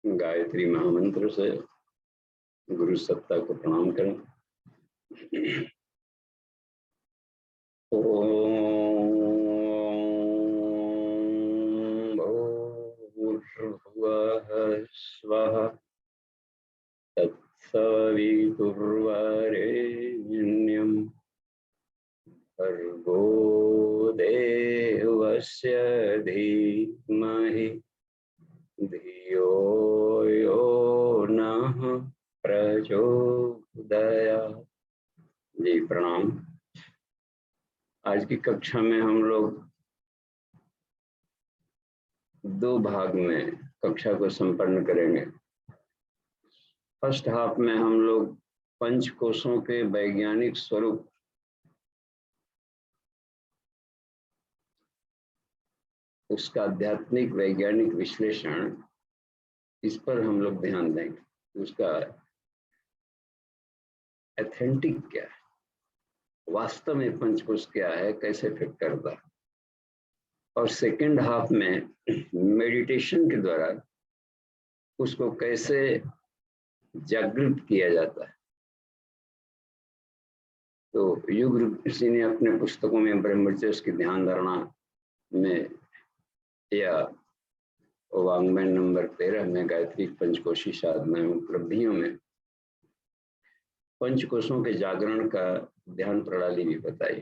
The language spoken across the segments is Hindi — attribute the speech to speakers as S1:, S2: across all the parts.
S1: गायत्री महामंत्र से गुरु सत्ता को प्रणाम करें। ओम भूर्भुवः स्वः तत्सवितुर्वरेण्यं भर्गो देवस्य धीमहि धियो यो नः प्रचोदयात्। जी प्रणाम। आज की कक्षा में हम लोग दो भाग में कक्षा को संपन्न करेंगे। फर्स्ट हाफ में हम लोग पंचकोशों के वैज्ञानिक स्वरूप, उसका आध्यात्मिक वैज्ञानिक विश्लेषण, इस पर हम लोग ध्यान देंगे। उसका एथेंटिक क्या है, वास्तव में पंचकोश क्या है, कैसे फिट करता है। और सेकंड हाफ में मेडिटेशन के द्वारा उसको कैसे जागृत किया जाता है। तो युग ऋषि ने अपने पुस्तकों में ब्रह्मचर्य की ध्यान धारणा में या वाङ्मय नंबर 13 में गायत्री पंचकोशी साधना उपलब्धियों में पंचकोशों के जागरण का ध्यान प्रणाली भी बताई।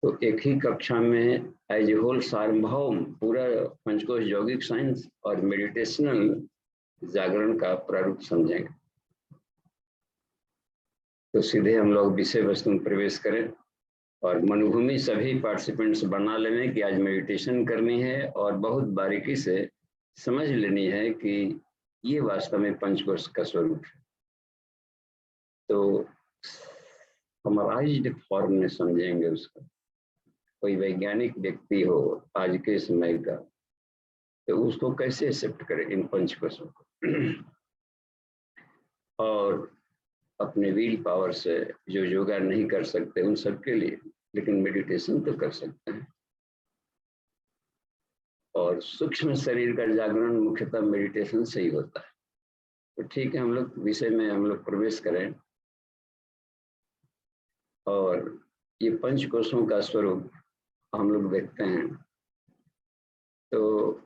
S1: तो एक ही कक्षा में एज ए होल सार्वभौम पूरा पंचकोश यौगिक साइंस और मेडिटेशनल जागरण का प्रारूप समझेंगे। तो सीधे हम लोग विषय वस्तु में प्रवेश करें और मनोभूमि सभी पार्टिसिपेंट्स बना लेने कि आज मेडिटेशन करनी है और बहुत बारीकी से समझ लेनी है कि ये वास्तव में पंचकोश का स्वरूप है। तो समराइज्ड फॉर्म में समझेंगे उसका। कोई वैज्ञानिक व्यक्ति हो आज के समय का, तो उसको कैसे एक्सेप्ट करे इन पंचकोशों को और अपने व्हील पावर से जो योगा नहीं कर सकते उन सबके लिए, लेकिन मेडिटेशन तो कर सकते हैं। और सूक्ष्म शरीर का जागरण मुख्यतः मेडिटेशन से ही होता है। तो ठीक है, हम लोग विषय में हम लोग प्रवेश करें और ये पंचकोशों का स्वरूप हम लोग देखते हैं। तो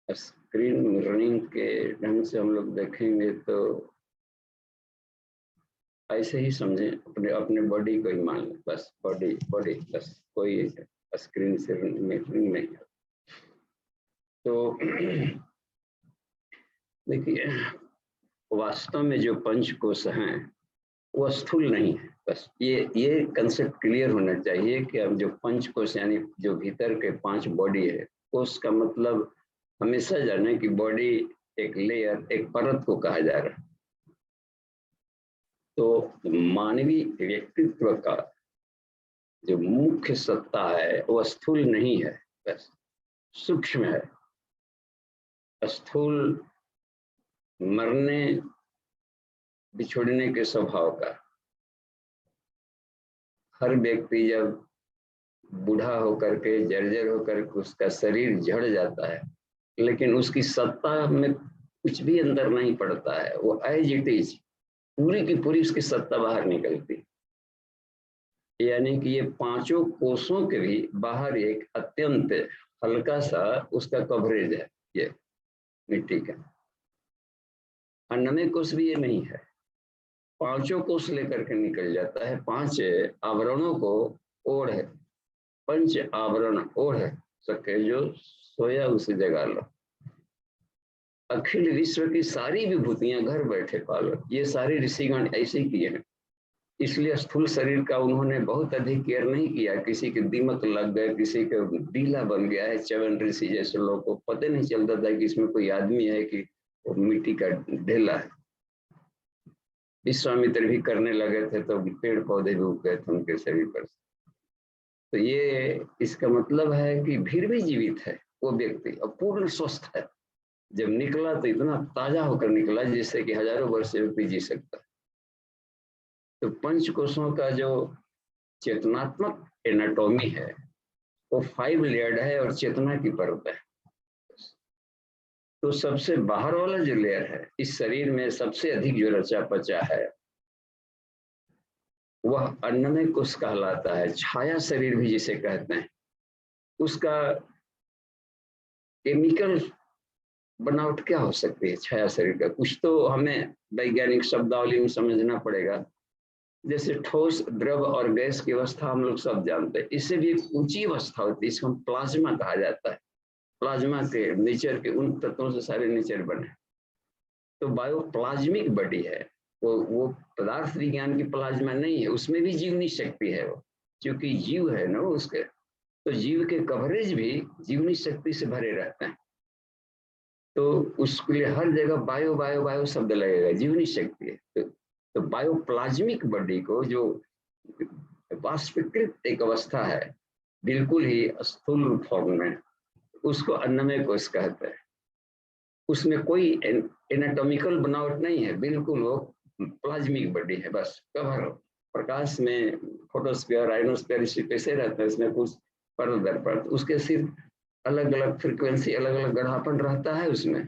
S1: स्क्रीन मिररिंग के ढंग से हम लोग देखेंगे तो ऐसे ही समझें, अपने अपने बॉडी को ही मान लें, बस बॉडी बस, कोई स्क्रीन से मिररिंग नहीं है। तो देखिए, वास्तव में जो पंचकोश हैं वो स्थूल नहीं है। बस ये कंसेप्ट क्लियर होना चाहिए कि अब जो पंचकोश यानी जो भीतर के 5 बॉडी है, कोश का मतलब हमेशा जाने कि बॉडी एक लेयर, एक परत को कहा जा रहा है। तो मानवीय व्यक्तित्व का जो मुख्य सत्ता है वो स्थूल नहीं है, बस सूक्ष्म है। स्थूल मरने बिछोड़ने के स्वभाव का। हर व्यक्ति जब बूढ़ा होकर के, जर्जर होकर के उसका शरीर झड़ जाता है, लेकिन उसकी सत्ता में कुछ भी अंदर नहीं पड़ता है। वो एज इट इज पूरी की पूरी उसकी सत्ता बाहर निकलती। यानी कि ये 5 कोशों के भी बाहर एक अत्यंत हल्का सा उसका कवरेज है, ये मिट्टी का। अन्नमय कोश भी ये नहीं है, 5 कोश लेकर के निकल जाता है। 5 आवरणों को ओढ़ है, पंच आवरण ओढ़ है सके जो सोया उसे जगा लो। अखिल विश्व की सारी विभूतियां घर बैठे पालो, ये सारे ऋषिगण ऐसे किए हैं। इसलिए स्थूल शरीर का उन्होंने बहुत अधिक केयर नहीं किया। किसी के दीमक लग गए, किसी के डीला बन गया है, च्यवन ऋषि जैसे लोगों को पता नहीं चलता था कि इसमें कोई आदमी है कि वो मिट्टी का ढेला है। विश्वामित्र भी करने लगे थे तो पेड़ पौधे भी उग गए थे उनके शरीर पर। तो ये इसका मतलब है कि फिर भी जीवित है वो व्यक्ति और पूर्ण स्वस्थ है। जब निकला तो इतना ताजा होकर निकला जिससे कि हजारों वर्ष व्यक्ति जी सकता है। तो पंचकोशों का जो चेतनात्मक एनाटॉमी है वो 5 लेयर्ड है और चेतना की परत है। तो सबसे बाहर वाला जो लेयर है, इस शरीर में सबसे अधिक जो रचा पचा है, वह अन्नमय कोश कहलाता है। छाया शरीर भी जिसे कहते हैं, उसका केमिकल बनावट क्या हो सकती है छाया शरीर का? कुछ तो हमें वैज्ञानिक शब्दावली में समझना पड़ेगा। जैसे ठोस, द्रव और गैस की अवस्था हम लोग सब जानते हैं, इससे भी एक ऊंची अवस्था होती है, इसको प्लाज्मा कहा जाता है। प्लाज्मा के नेचर के उन तत्वों से सारे नेचर बने। तो बायोप्लाज्मिक बॉडी है, वो पदार्थ विज्ञान की प्लाज्मा नहीं है, उसमें भी जीवनी शक्ति है। वो क्योंकि जीव है ना उसके, तो जीव के कवरेज भी जीवनी शक्ति से भरे रहते हैं। तो उसके लिए हर जगह बायो बायो बायो शब्द लगेगा, जीवनी शक्ति है। तो बायोप्लाज्मिक बॉडी को, जो वाष्पीकृत एक अवस्था है बिल्कुल ही स्थूल रूप फॉर्म में, उसको अन्नमय कोश कहते हैं। उसमें कोई एनाटॉमिकल बनावट नहीं है, बिल्कुल वो प्लाज्मिक बॉडी है, बस कवर। प्रकाश में फोटोस्फीयर, आयनोस्फीयर इसी कैसे रहता है, इसमें कुछ परत दर परत, उसके सिर्फ अलग अलग फ्रीक्वेंसी, अलग अलग गढ़ापन रहता है, उसमें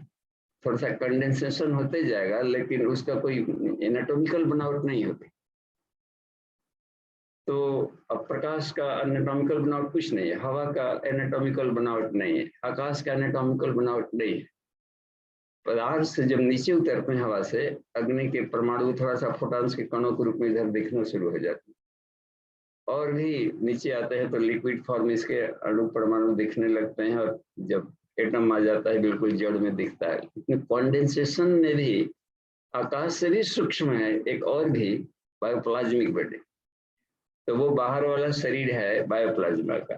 S1: थोड़ा सा कंडेंसेशन होते जाएगा, लेकिन उसका कोई एनाटॉमिकल बनावट नहीं होती। तो अब प्रकाश का एनाटॉमिकल बनावट कुछ नहीं है, हवा का एनाटॉमिकल बनावट नहीं है, आकाश का एनाटॉमिकल बनावट नहीं है। पदार्थ से जब नीचे उतरते हैं हवा से, अग्नि के परमाणु थोड़ा सा फोटॉन्स के कणों के रूप में इधर दिखना शुरू हो जाते हैं, और भी नीचे आते हैं तो लिक्विड फॉर्म इसके अणु परमाणु दिखने लगते हैं, और जब एटम आ जाता है बिल्कुल जड़ में दिखता है। लेकिन कॉन्डेंसेशन में भी आकाश से भी सूक्ष्म है एक और भी बायोप्लाज्मिक बॉडी, तो वो बाहर वाला शरीर है बायोप्लाज्मा का।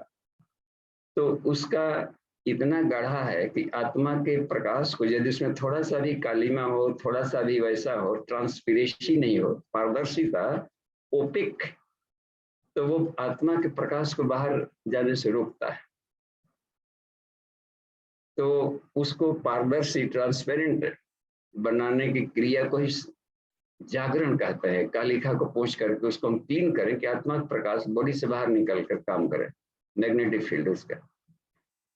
S1: तो उसका इतना गाढ़ा है कि आत्मा के प्रकाश को यदि उसमें थोड़ा सा भी कालिमा हो, थोड़ा सा भी वैसा हो, ट्रांसपीरेंसी नहीं हो, पारदर्शिता, ओपिक, तो वो आत्मा के प्रकाश को बाहर जाने से रोकता है। तो उसको पारदर्शी, ट्रांसपेरेंट बनाने की क्रिया को ही जागरण कहते हैं। कालिखा को पोंछ करके उसको हम क्लीन करें कि आत्मा का प्रकाश बॉडी से बाहर निकल कर काम करे, मैग्नेटिक फील्ड उसका।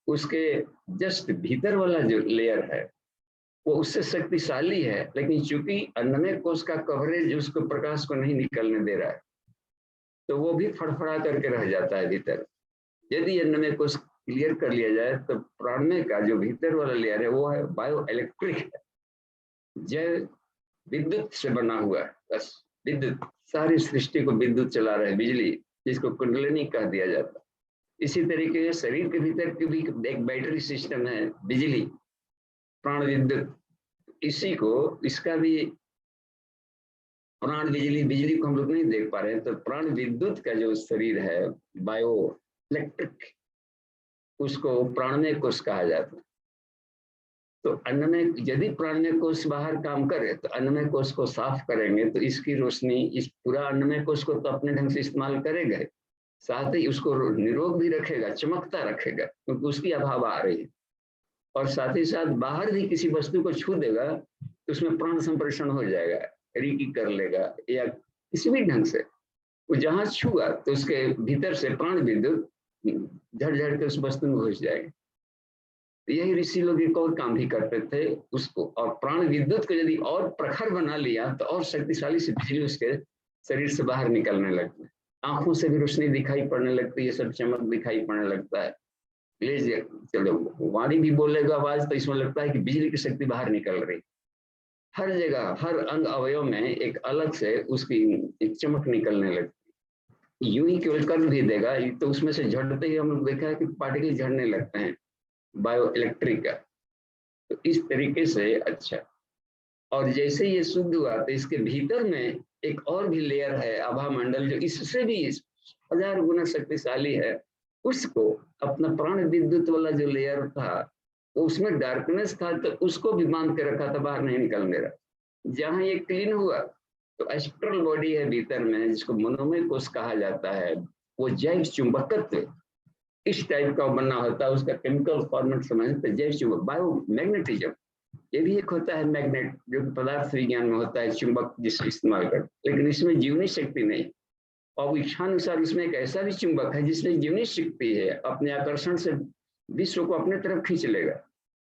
S1: उसके जस्ट भीतर वाला जो लेयर है वो उससे शक्तिशाली है, लेकिन चूंकि अन्नमय कोश का कवरेज उसको प्रकाश को नहीं निकलने दे रहा है, तो वो भी फड़फड़ा करके रह जाता है भीतर। यदि अन्नमय कोश क्लियर कर लिया जाए तो प्राणमय का जो भीतर वाला लेयर है वो है बायो इलेक्ट्रिक है, जय विद्युत से बना हुआ है। बस विद्युत, सारी सृष्टि को विद्युत चला रहा है, बिजली, जिसको कुंडलिनी कह दिया जाता है। इसी तरीके से शरीर के भीतर की भी एक बैटरी सिस्टम है, बिजली, प्राण विद्युत। इसी को, इसका भी प्राण बिजली, बिजली को हम लोग नहीं देख पा रहे हैं, तो प्राण विद्युत का जो शरीर है बायो इलेक्ट्रिक, उसको प्राणमय कोश कहा जाता है। तो अन्नमय, यदि प्राणमय कोश बाहर काम करे तो अन्नमय कोश को साफ करेंगे तो इसकी रोशनी इस पूरा अन्नमय कोश को तो अपने ढंग से इस्तेमाल करेगा, साथ ही उसको निरोग भी रखेगा, चमकता रखेगा, क्योंकि उसकी अभाव आ रही है। और साथ ही साथ बाहर भी किसी वस्तु को छू देगा तो उसमें प्राण संप्रेषण हो जाएगा, रीकी कर लेगा, या किसी भी ढंग से वो जहां छुआ तो उसके भीतर से प्राण विद्युत झड़ के उस वस्तु में घुस जाएगा। यही ऋषि लोग एक और काम भी करते थे उसको, और प्राण विद्युत को यदि और प्रखर बना लिया तो और शक्तिशाली से बिजली उसके शरीर से बाहर निकलने लगती है, आंखों से भी रोशनी दिखाई पड़ने लगती है, सब चमक दिखाई पड़ने लगता है। चलो वाणी भी बोलेगा आवाज तो इसमें लगता है कि बिजली की शक्ति बाहर निकल रही। हर जगह, हर अंग अवयव में एक अलग से उसकी एक चमक निकलने लगती। यूं ही केवल कर भी देगा तो उसमें से झड़ते ही हम लोग देखा है कि पार्टिकल झड़ने लगते हैं बायो इलेक्ट्रिक का। तो इस तरीके से अच्छा, और जैसे ये शुद्ध हुआ तो इसके भीतर में एक और भी लेयर है आभा मंडल, जो इससे भी 1000 गुना शक्तिशाली है। उसको अपना प्राण विद्युत वाला जो लेयर था वो उसमें डार्कनेस था, तो उसको भी बांध के रखा था, बाहर नहीं निकलने रहा। जहां ये क्लीन हुआ तो एस्ट्रल बॉडी है भीतर में, जिसको मनोमय कोश कहा जाता है, वो जैव चुंबकत्व इस टाइप का बना होता है। उसका केमिकल फॉर्मेट समझते, जैव चुंबक, बायो मैग्नेटिज्म, ये भी एक होता है मैग्नेट, जो कि पदार्थ विज्ञान में होता है, चुंबक जिसको इस्तेमाल करते, लेकिन इसमें जीवनी शक्ति नहीं। और इच्छानुसार उसमें एक ऐसा भी चुंबक है जिसमें जीवनी शक्ति है, अपने आकर्षण से विश्व को अपने तरफ खींच लेगा।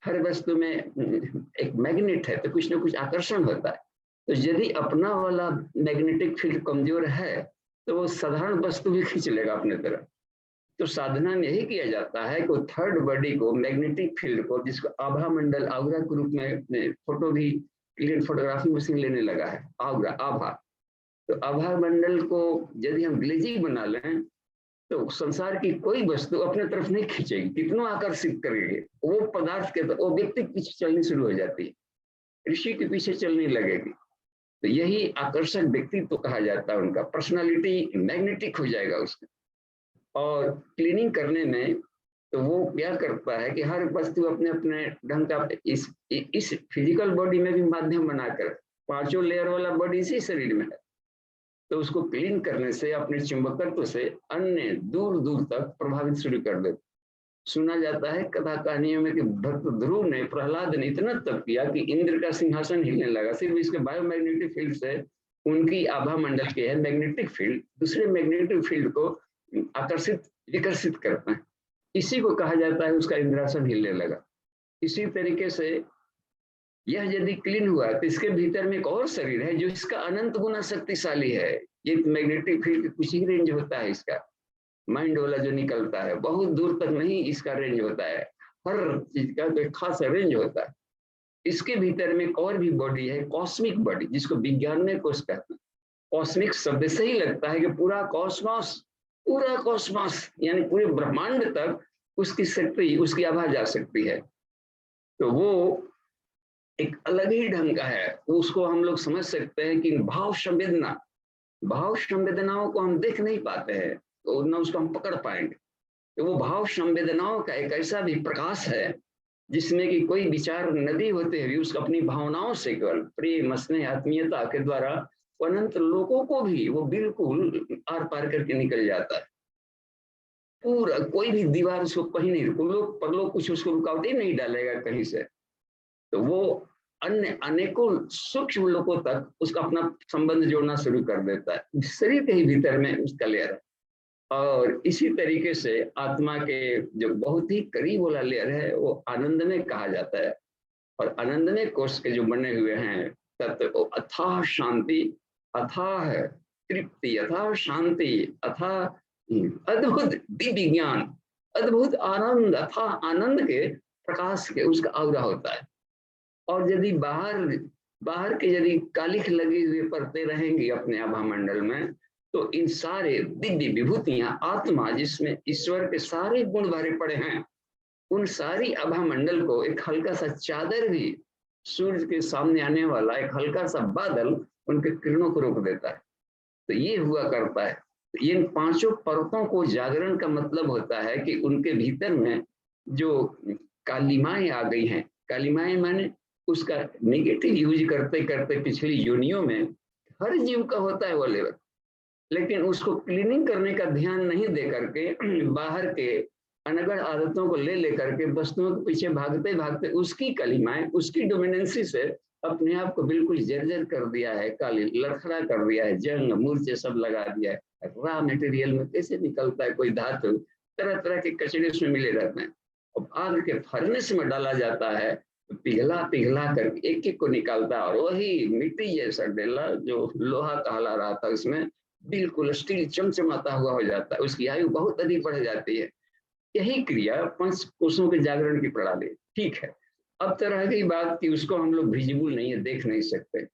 S1: हर वस्तु में एक मैग्नेट है तो कुछ ना कुछ आकर्षण होता है। तो यदि अपना वाला मैग्नेटिक फील्ड कमजोर है तो वो साधारण वस्तु भी खींच लेगा अपने तरफ। तो साधना में यही किया जाता है कि थर्ड बॉडी को, मैग्नेटिक फील्ड को, जिसको आभा मंडल आगरा के रूप में फोटो भी फोटोग्राफी मशीन लेने लगा है, आगरा आभा। तो आभा मंडल को यदि हम ग्लेजिंग बना लें तो संसार की कोई वस्तु अपने तरफ नहीं खींचेगी, कितना आकर्षित करेगी वो पदार्थ के, वो व्यक्ति के पीछे चलनी शुरू हो जाती है, ऋषि के पीछे चलने लगेगी। तो यही आकर्षक व्यक्तित्व तो कहा जाता है, उनका पर्सनालिटी मैग्नेटिक हो जाएगा उसका। और क्लीनिंग करने में तो वो क्या करता है कि हर वस्तु अपने अपने ढंग का इस फिजिकल बॉडी में भी माध्यम बनाकर, पांचों लेयर वाला बॉडी इसी शरीर में है, तो उसको क्लीन करने से अपने चुंबकत्व से अन्य दूर दूर तक प्रभावित शुरू कर देते। सुना जाता है कथा कहानियों में कि भक्त ध्रुव ने, प्रहलाद ने इतना तप किया कि इंद्र का सिंहासन हिलने लगा, सिर्फ इसके बायोमैग्नेटिक फील्ड से। उनकी आभा मंडल के है मैग्नेटिक फील्ड, दूसरे मैग्नेटिक फील्ड को आकर्षित विकसित करते हैं, इसी को कहा जाता है उसका इंद्रासन हिलने लगा। इसी तरीके से यह यदि क्लीन हुआ तो इसके भीतर में एक और शरीर है जो इसका अनंत गुना शक्तिशाली है। ये मैग्नेटिक फील्ड कुछ ही रेंज होता है इसका, माइंड वाला जो निकलता है बहुत दूर तक नहीं इसका रेंज होता है, हर चीज का तो एक खास रेंज होता है। इसके भीतर में एक और भी बॉडी है, कॉस्मिक बॉडी, जिसको विज्ञान में कोश कहते हैं। कॉस्मिक शब्द से ही लगता है कि पूरा कॉस्मोस यानी पूरे ब्रह्मांड तक उसकी शक्ति, उसकी आभा जा सकती है। तो वो एक अलग ही ढंग का है, उसको हम लोग समझ सकते हैं कि भाव संवेदनाओं को हम देख नहीं पाते हैं तो न उसको हम पकड़ पाएंगे। तो वो भाव संवेदनाओं का एक ऐसा भी प्रकाश है जिसमें कि कोई विचार नदी होते हुए उसको अपनी भावनाओं से केवल प्रेम, स्नेह, आत्मीयता के द्वारा अनंत लोगों को भी वो बिल्कुल आर पार करके निकल जाता है। पूरा कोई भी दीवार उसको कहीं नहीं, लोग परलोक कुछ उसको रुकावट ही नहीं डालेगा कहीं से। तो वो अन्य अनेकों सूक्ष्म लोगों तक उसका अपना संबंध जोड़ना शुरू कर देता है, शरीर के ही भीतर में उसका लेयर है। और इसी तरीके से आत्मा के जो बहुत ही करीब वाला लेयर है वो आनंद में कहा जाता है। और आनंद में कोष के जो बने हुए हैं तत्व, अथाह शांति, अथाह तृप्ति, अथाह शांति, अथाह अद्भुत दिव्य ज्ञान, अद्भुत आनंद, अथाह आनंद के प्रकाश के उसका आउरा होता है। और यदि बाहर के यदि कालिख लगी हुई परतें रहेंगी अपने आभा मंडल में तो इन सारे दिव्य विभूतियां, आत्मा जिसमें ईश्वर के सारे गुण भरे पड़े हैं, उन सारी आभा मंडल को एक हल्का सा चादर भी, सूर्य के सामने आने वाला एक हल्का सा बादल उनके किरणों को रोक देता है। तो ये हुआ करता है। तो इन पांचों परतों को जागरण का मतलब होता है कि उनके भीतर में जो कालिमाएं आ गई हैं, कालिमाएं माने उसका नेगेटिव यूज करते करते पिछली योनियों में हर जीव का होता है वो लेवल, लेकिन उसको क्लीनिंग करने का ध्यान नहीं दे करके बाहर के अनगढ़ आदतों को ले लेकर के वस्तुओं के पीछे भागते भागते उसकी कलिमाएं, उसकी डोमिनेंसी से अपने आप को बिल्कुल जर्जर कर दिया है, काली लड़खड़ा कर दिया है, जंग मूर्छे सब लगा दिया है। रॉ मटेरियल में कैसे निकलता है कोई धातु, तरह तरह के कचरे उसमें मिले रहते हैं। अब आग के फर्नेस में डाला जाता है तो पिघला पिघला कर एक एक को निकालता है और वही मिट्टी जैसा डेला जो लोहा कहला रहा था उसमें बिल्कुल स्टील चमचमाता हुआ हो जाता है, उसकी आयु बहुत अधिक बढ़ जाती है। यही क्रिया पंच कोशों के जागरण की प्रणाली। ठीक है, अब तरह की बात कि उसको हम लोग विजिबल नहीं है, देख नहीं सकते।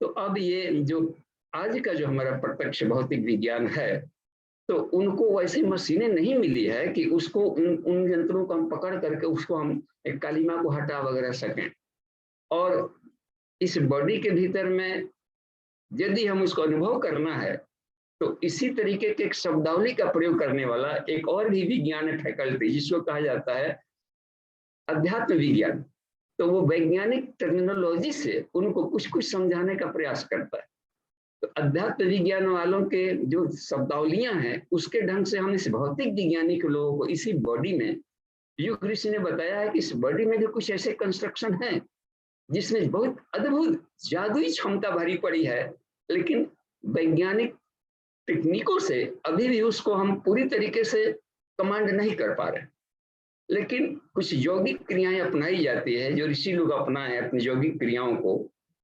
S1: तो अब ये जो आज का जो हमारा प्रत्यक्ष भौतिक विज्ञान है तो उनको वैसी मशीनें नहीं मिली है कि उसको उन यंत्रों को हम पकड़ करके उसको हम एक कालिमा को हटा वगैरह सकें। और इस बॉडी के भीतर में यदि हम उसको अनुभव करना है तो इसी तरीके के एक शब्दावली का प्रयोग करने वाला एक और भी विज्ञान है, फैकल्टी, जिसको कहा जाता है अध्यात्म विज्ञान। तो वो वैज्ञानिक टर्मिनोलॉजी से उनको कुछ कुछ समझाने का प्रयास करता है। तो अध्यात्म विज्ञान वालों के जो शब्दावलियां हैं उसके ढंग से हम इस भौतिक विज्ञानी के लोगों को इसी बॉडी में, युग ऋषि ने बताया है कि इस बॉडी में भी कुछ ऐसे कंस्ट्रक्शन है जिसमें बहुत अद्भुत जादुई क्षमता भरी पड़ी है, लेकिन वैज्ञानिक टेक्निकों से अभी भी उसको हम पूरी तरीके से कमांड नहीं कर पा रहे, लेकिन कुछ यौगिक क्रियाएं अपनाई जाती है जो ऋषि लोग अपनाए अपनी यौगिक क्रियाओं को।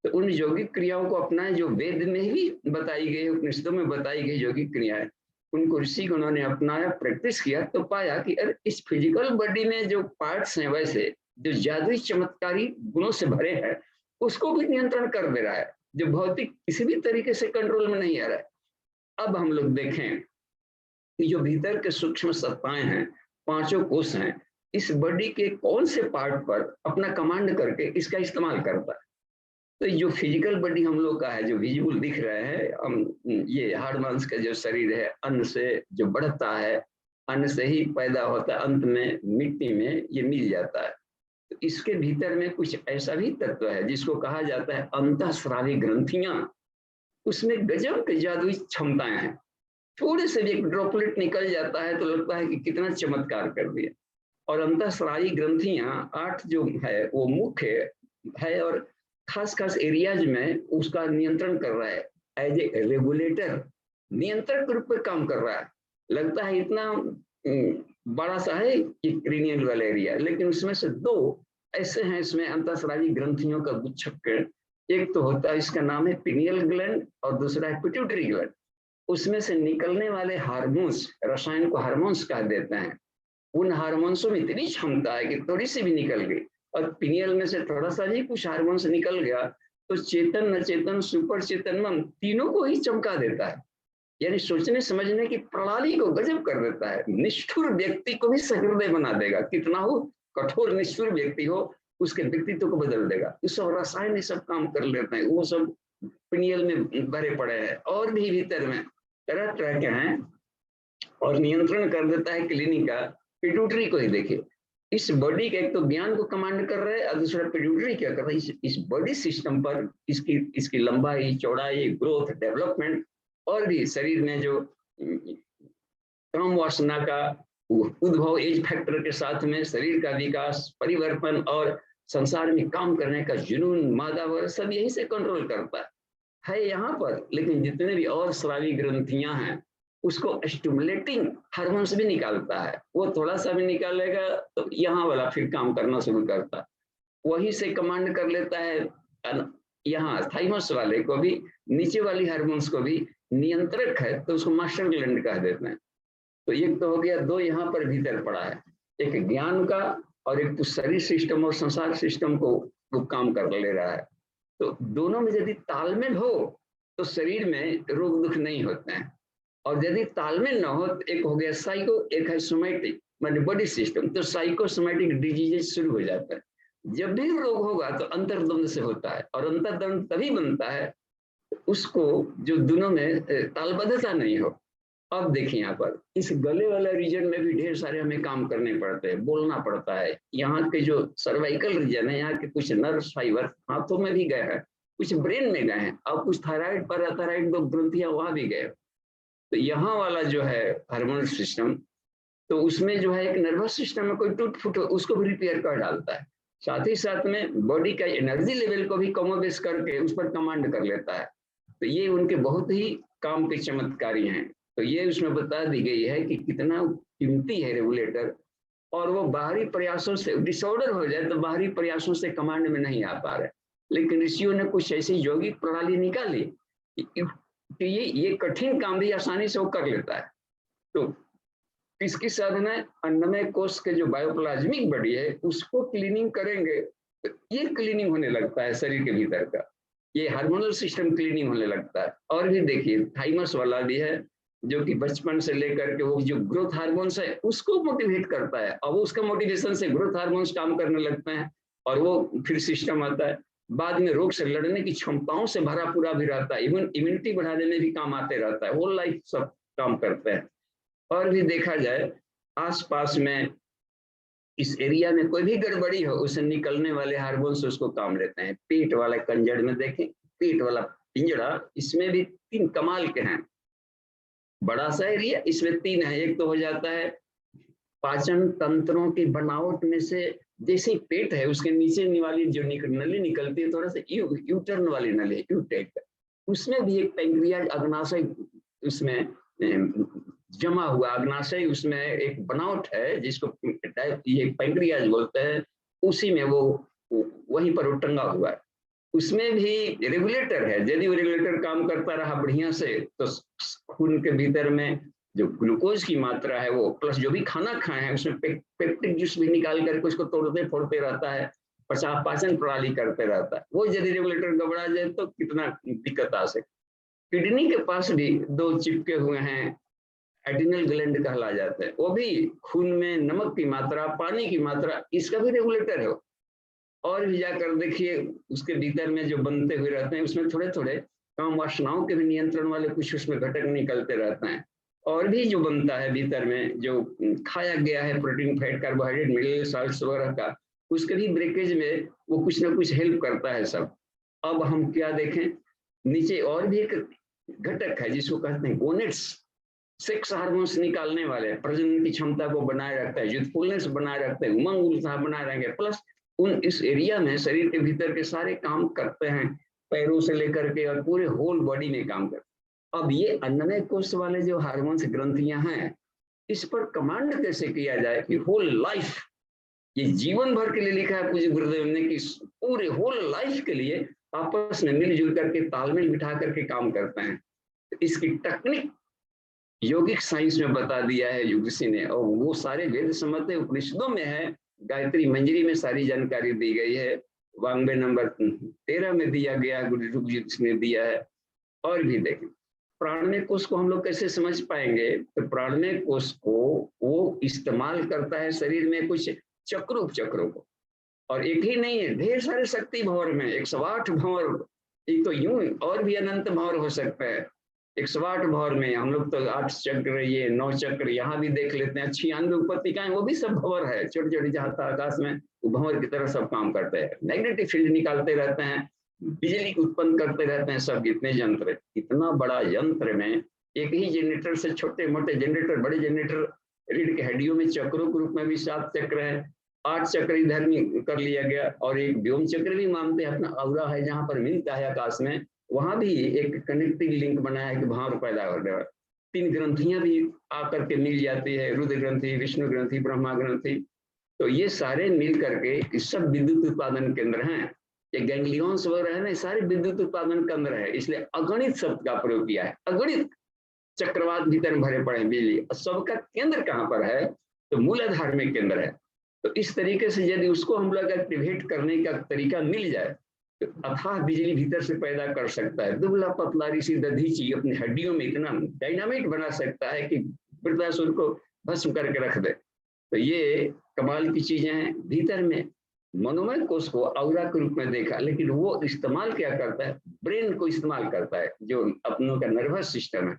S1: तो उन यौगिक क्रियाओं को अपनाए जो वेद में ही बताई गई, उपनिषदों में बताई गई यौगिक क्रियाएं, उनको ऋषि उन्होंने अपनाया, प्रैक्टिस किया, तो पाया कि अरे इस फिजिकल बॉडी में जो पार्ट्स हैं वैसे जो जादुई चमत्कारी गुणों से भरे हैं उसको भी नियंत्रण कर दे रहा है, जो भौतिक किसी भी तरीके से कंट्रोल में नहीं आ रहा है। अब हम लोग देखें कि जो भीतर के सूक्ष्म सत्ताएं हैं, पांचों कोष हैं, इस बॉडी के कौन से पार्ट पर अपना कमांड करके इसका इस्तेमाल करता है। तो जो फिजिकल बॉडी हम लोग का है, जो विजुअल दिख रहा है, हम ये हाड़ मांस का जो शरीर है, अन्न से जो बढ़ता है, अन्न से ही पैदा होता है, अंत में मिट्टी में ये मिल जाता है। तो इसके भीतर में कुछ ऐसा भी तत्व है जिसको कहा जाता है अंतःस्रावी ग्रंथियां। उसमें गजब की जादुई क्षमताएं हैं। थोड़े से भी एक ड्रॉपलेट निकल जाता है तो लगता है कि कितना चमत्कार कर दिया। और अंतःस्रावी ग्रंथियां 8 जो है वो मुख्य है और खास खास एरियाज में उसका नियंत्रण कर रहा है, एज ए रेगुलेटर नियंत्रक रूप में काम कर रहा है। लगता है इतना बड़ा सा है कि क्रीनियल वाला एरिया, लेकिन उसमें से 2 ऐसे हैं इसमें अंतःस्रावी ग्रंथियों का गुच्छक। एक तो होता है, इसका नाम है पिनियल ग्लैंड और दूसरा है पिट्यूटरी ग्लैंड। उसमें से निकलने वाले हार्मोन्स, रसायन को हार्मोन्स कह देते हैं, उन हार्मोन्सों में इतनी क्षमता है कि थोड़ी सी भी निकल गई और पिनियल में से थोड़ा सा भी कुछ हार्मोन्स निकल गया तो चेतन, अचेतन, सुपर चेतन, मन तीनों को ही चमका देता है। यानी सोचने समझने की प्रणाली को गजब कर देता है। निष्ठुर व्यक्ति को भी सहृदय बना देगा, कितना हो कठोर निष्ठुर व्यक्ति हो उसके व्यक्तित्व को बदल देगा। ये सब रसायन ये सब काम कर लेते हैं, वो सब पिनियल में भरे पड़े हैं और भी भीतर में तरह तरह के हैं। और नियंत्रण कर देता है क्लिनिक का पिट्यूटरी को ही देखिए। इस बॉडी के एक तो ज्ञान को कमांड कर रहे हैं और दूसरा पिट्यूटरी क्या कर रहा है, इस बॉडी सिस्टम पर इसकी लंबाई, चौड़ाई, ग्रोथ, डेवलपमेंट और भी शरीर में जो काम वासना का उद्भव, एज फैक्टर के साथ में शरीर का विकास, परिवर्तन और संसार में काम करने का जुनून, मादा वगैरह सब यही से कंट्रोल करता है यहाँ पर। लेकिन जितने भी और स्रावी ग्रंथियां हैं उसको स्टिमुलेटिंग हार्मोन्स भी निकालता है। वो थोड़ा सा भी निकालेगा तो यहाँ वाला फिर काम करना शुरू करता है, वही से कमांड कर लेता है। यहाँ थाइमस वाले को भी, नीचे वाली हार्मोन्स को भी नियंत्रक है तो उसको मास्टर ग्लैंड कह देते हैं। तो एक तो हो गया, 2 यहाँ पर भीतर पड़ा है, एक ज्ञान का और एक तो शरीर सिस्टम और संसार सिस्टम को वो काम कर ले रहा है। तो दोनों में यदि तालमेल हो तो शरीर में रोग दुख नहीं होते हैं, और यदि तालमेल ना हो तो एक हो गया साइको, एक है सोमैटिक माने बॉडी सिस्टम। तो साइकोसोमैटिक डिजीजेस शुरू हो जाता है। जब भी रोग होगा तो अंतर्द्वंद से होता है, और अंतर्द्वंद तभी बनता है उसको जो दोनों में तालबद्धता नहीं हो। अब देखिए यहाँ पर इस गले वाला रीजन में भी ढेर सारे हमें काम करने पड़ते हैं, बोलना पड़ता है। यहाँ के जो सर्वाइकल रीजन है, यहाँ के कुछ नर्व फाइबर हाथों में भी गए हैं, कुछ ब्रेन में गए हैं, और कुछ थायराइड, पैराथायराइड 2 ग्रंथियां वहां भी गए। तो यहाँ वाला जो है हार्मोनल सिस्टम, तो उसमें जो है एक नर्वस सिस्टम में कोई टूट फूट हो उसको भी रिपेयर कर डालता है। साथ ही साथ में बॉडी का एनर्जी लेवल को भी कमोबेश करके उस पर कमांड कर लेता है। तो ये उनके बहुत ही काम के चमत्कारी हैं। तो ये उसमें बता दी गई है कि कितना कीमती है रेगुलेटर, और वो बाहरी प्रयासों से डिसऑर्डर हो जाए तो बाहरी प्रयासों से कमांड में नहीं आ पा रहे, लेकिन ऋषियों ने कुछ ऐसी यौगिक प्रणाली निकाली कि ये कठिन काम भी आसानी से वो कर लेता है। तो इसकी साधना अन्नमय कोष के जो बायोप्लाज्मिक बॉडी है उसको क्लीनिंग करेंगे तो ये क्लीनिंग होने लगता है शरीर के भीतर का, ये हार्मोनल सिस्टम क्लीनिंग होने लगता है। और भी देखिए थाइमस वाला भी है जो कि बचपन से लेकर के वो जो ग्रोथ हार्मोन्स है उसको मोटिवेट करता है, और वो उसका मोटिवेशन से ग्रोथ हार्मोन्स काम करने लगते हैं और वो फिर सिस्टम आता है। बाद में रोग से लड़ने की क्षमताओं से भरा पूरा भी रहता है, इवन इम्यूनिटी बढ़ाने में भी काम आते रहता है, होल लाइफ सब काम करते हैं। और भी देखा जाए आसपास में इस एरिया में कोई भी गड़बड़ी हो उसे निकलने वाले हार्मोन्स उसको काम लेते हैं। पेट वाला कंजड़ में देखें, पेट वाला पिंजड़ा, इसमें भी 3 कमाल के हैं, बड़ा सा एरिया, इसमें 3 है। एक तो हो जाता है पाचन तंत्रों की बनावट में से, जैसे पेट है उसके नीचे वाली जो नली निकलती है, थोड़ा सा यूटर्न वाली नली, यूटेट, उसमें भी एक पैंक्रियाज अग्नाशय उसमें जमा हुआ अग्नाशय, उसमें एक बनावट है जिसको ये पैंक्रियाज बोलते हैं, उसी में वो वहीं पर वो टंगा हुआ है। उसमें भी रेगुलेटर है, यदि वो रेगुलेटर काम करता रहा बढ़िया से तो खून के भीतर में जो ग्लूकोज की मात्रा है वो, प्लस जो भी खाना खाए हैं उसमें पेप्टिक जूस भी निकाल करके उसको तोड़ते फोड़ते रहता है, पाचन प्रणाली करते रहता है। वो यदि रेगुलेटर गड़बड़ा जाए तो कितना दिक्कत आ सकती। किडनी के पास भी दो चिपके हुए हैं, एडिनल ग्लैंड कहला जाते हैं, वो भी खून में नमक की मात्रा, पानी की मात्रा, इसका भी रेगुलेटर है। और भी जाकर देखिए उसके भीतर में जो बनते हुए रहते हैं उसमें थोड़े थोड़े काम वासनाओं के भी नियंत्रण वाले कुछ उसमें घटक निकलते रहते हैं। और भी जो बनता है भीतर में जो खाया गया है protein, fat, carbohydrate, mineral salts वगैरह का, उसके भी ब्रेकेज में वो कुछ ना कुछ हेल्प करता है सब। अब हम क्या देखें, नीचे और भी एक घटक है जिसको कहते हैं गोनेट्स, सेक्स हार्मोन्स निकालने वाले, प्रजनन की क्षमता को बनाए रखता है, यूथफुलनेस बनाए रखते हैं, उमंग उत्साह बनाए रखेंगे, प्लस उन इस एरिया में शरीर के भीतर के सारे काम करते हैं, पैरों से लेकर के और पूरे होल बॉडी में काम करते हैं। अब ये अन्नमय कोश वाले जो हार्मोन्स ग्रंथियां हैं, इस पर कमांड कैसे किया जाए कि होल लाइफ, ये जीवन भर के लिए लिखा है पूज्य गुरुदेव ने कि पूरे होल लाइफ के लिए आपस में मिलजुल करके तालमेल बिठा करके काम करते हैं। तो इसकी टेक्निक योगिक साइंस में बता दिया है युगसी ने, और वो सारे वेद सम्मत उपनिषदों में है। गायत्री मंजरी में सारी जानकारी दी गई है, वांग्मय नंबर 13 में दिया गया, गुरु जी ने दिया है। और भी देखें प्राणमय कोश को हम लोग कैसे समझ पाएंगे, तो प्राणमय कोश को वो इस्तेमाल करता है शरीर में कुछ चक्र उपचक्रों को, और एक ही नहीं है, ढेर सारे शक्ति भंवर में 108 भंवर, एक तो यूं और भी अनंत भंवर हो सकता है। 108 भंवर में हम लोग तो 8 चक्र, ये 9 चक्र यहाँ भी देख लेते हैं, 96 उपत्यकाएं, वो भी सब भंवर है, छोटी छोटी जहाँ आकाश में वो भंवर की तरह सब काम करते हैं, मैग्नेटिक फील्ड निकालते रहते हैं, बिजली उत्पन्न करते रहते हैं, सब इतने यंत्र, इतना बड़ा यंत्र में एक ही जनरेटर से छोटे मोटे जनरेटर, बड़े जनरेटर, रीढ़ की हड्डियों में चक्रों के रूप में भी 7 चक्र है, 8 चक्र इधर में कर लिया गया, और एक व्योम चक्र भी मानते हैं, अपना अवरा है जहां पर मिलता है आकाश में, वहां भी एक कनेक्टिंग लिंक बनाया है कि भावर पैदा हो रहा है। 3 ग्रंथियां भी आकर के मिल जाती है, रुद्र ग्रंथि, विष्णु ग्रंथि, ब्रह्मा ग्रंथि, तो ये सारे मिल करके सब विद्युत उत्पादन केंद्र हैं। ये गैंग्लियंस वगैरह है ना, सारे विद्युत उत्पादन केंद्र है, इसलिए अगणित शब्द का प्रयोग किया है, अगणित चक्रवात भीतर में भरे पड़े बिजली। सबका केंद्र कहाँ पर है, तो मूलाधार में केंद्र है। तो इस तरीके से यदि उसको हम लोग एक्टिवेट करने का तरीका मिल जाए तो अथाह बिजली भीतर से पैदा कर सकता है। दुबला पतला ऋषि दधीची अपनी हड्डियों में इतना डायनामिट बना सकता है कि वृद्धासुर को भस्म करके रख दे। तो ये कमाल की चीजें हैं। भीतर में मनोमय कोश को औरा के रूप में देखा, लेकिन वो इस्तेमाल क्या करता है, ब्रेन को इस्तेमाल करता है, जो अपनों का नर्वस सिस्टम है।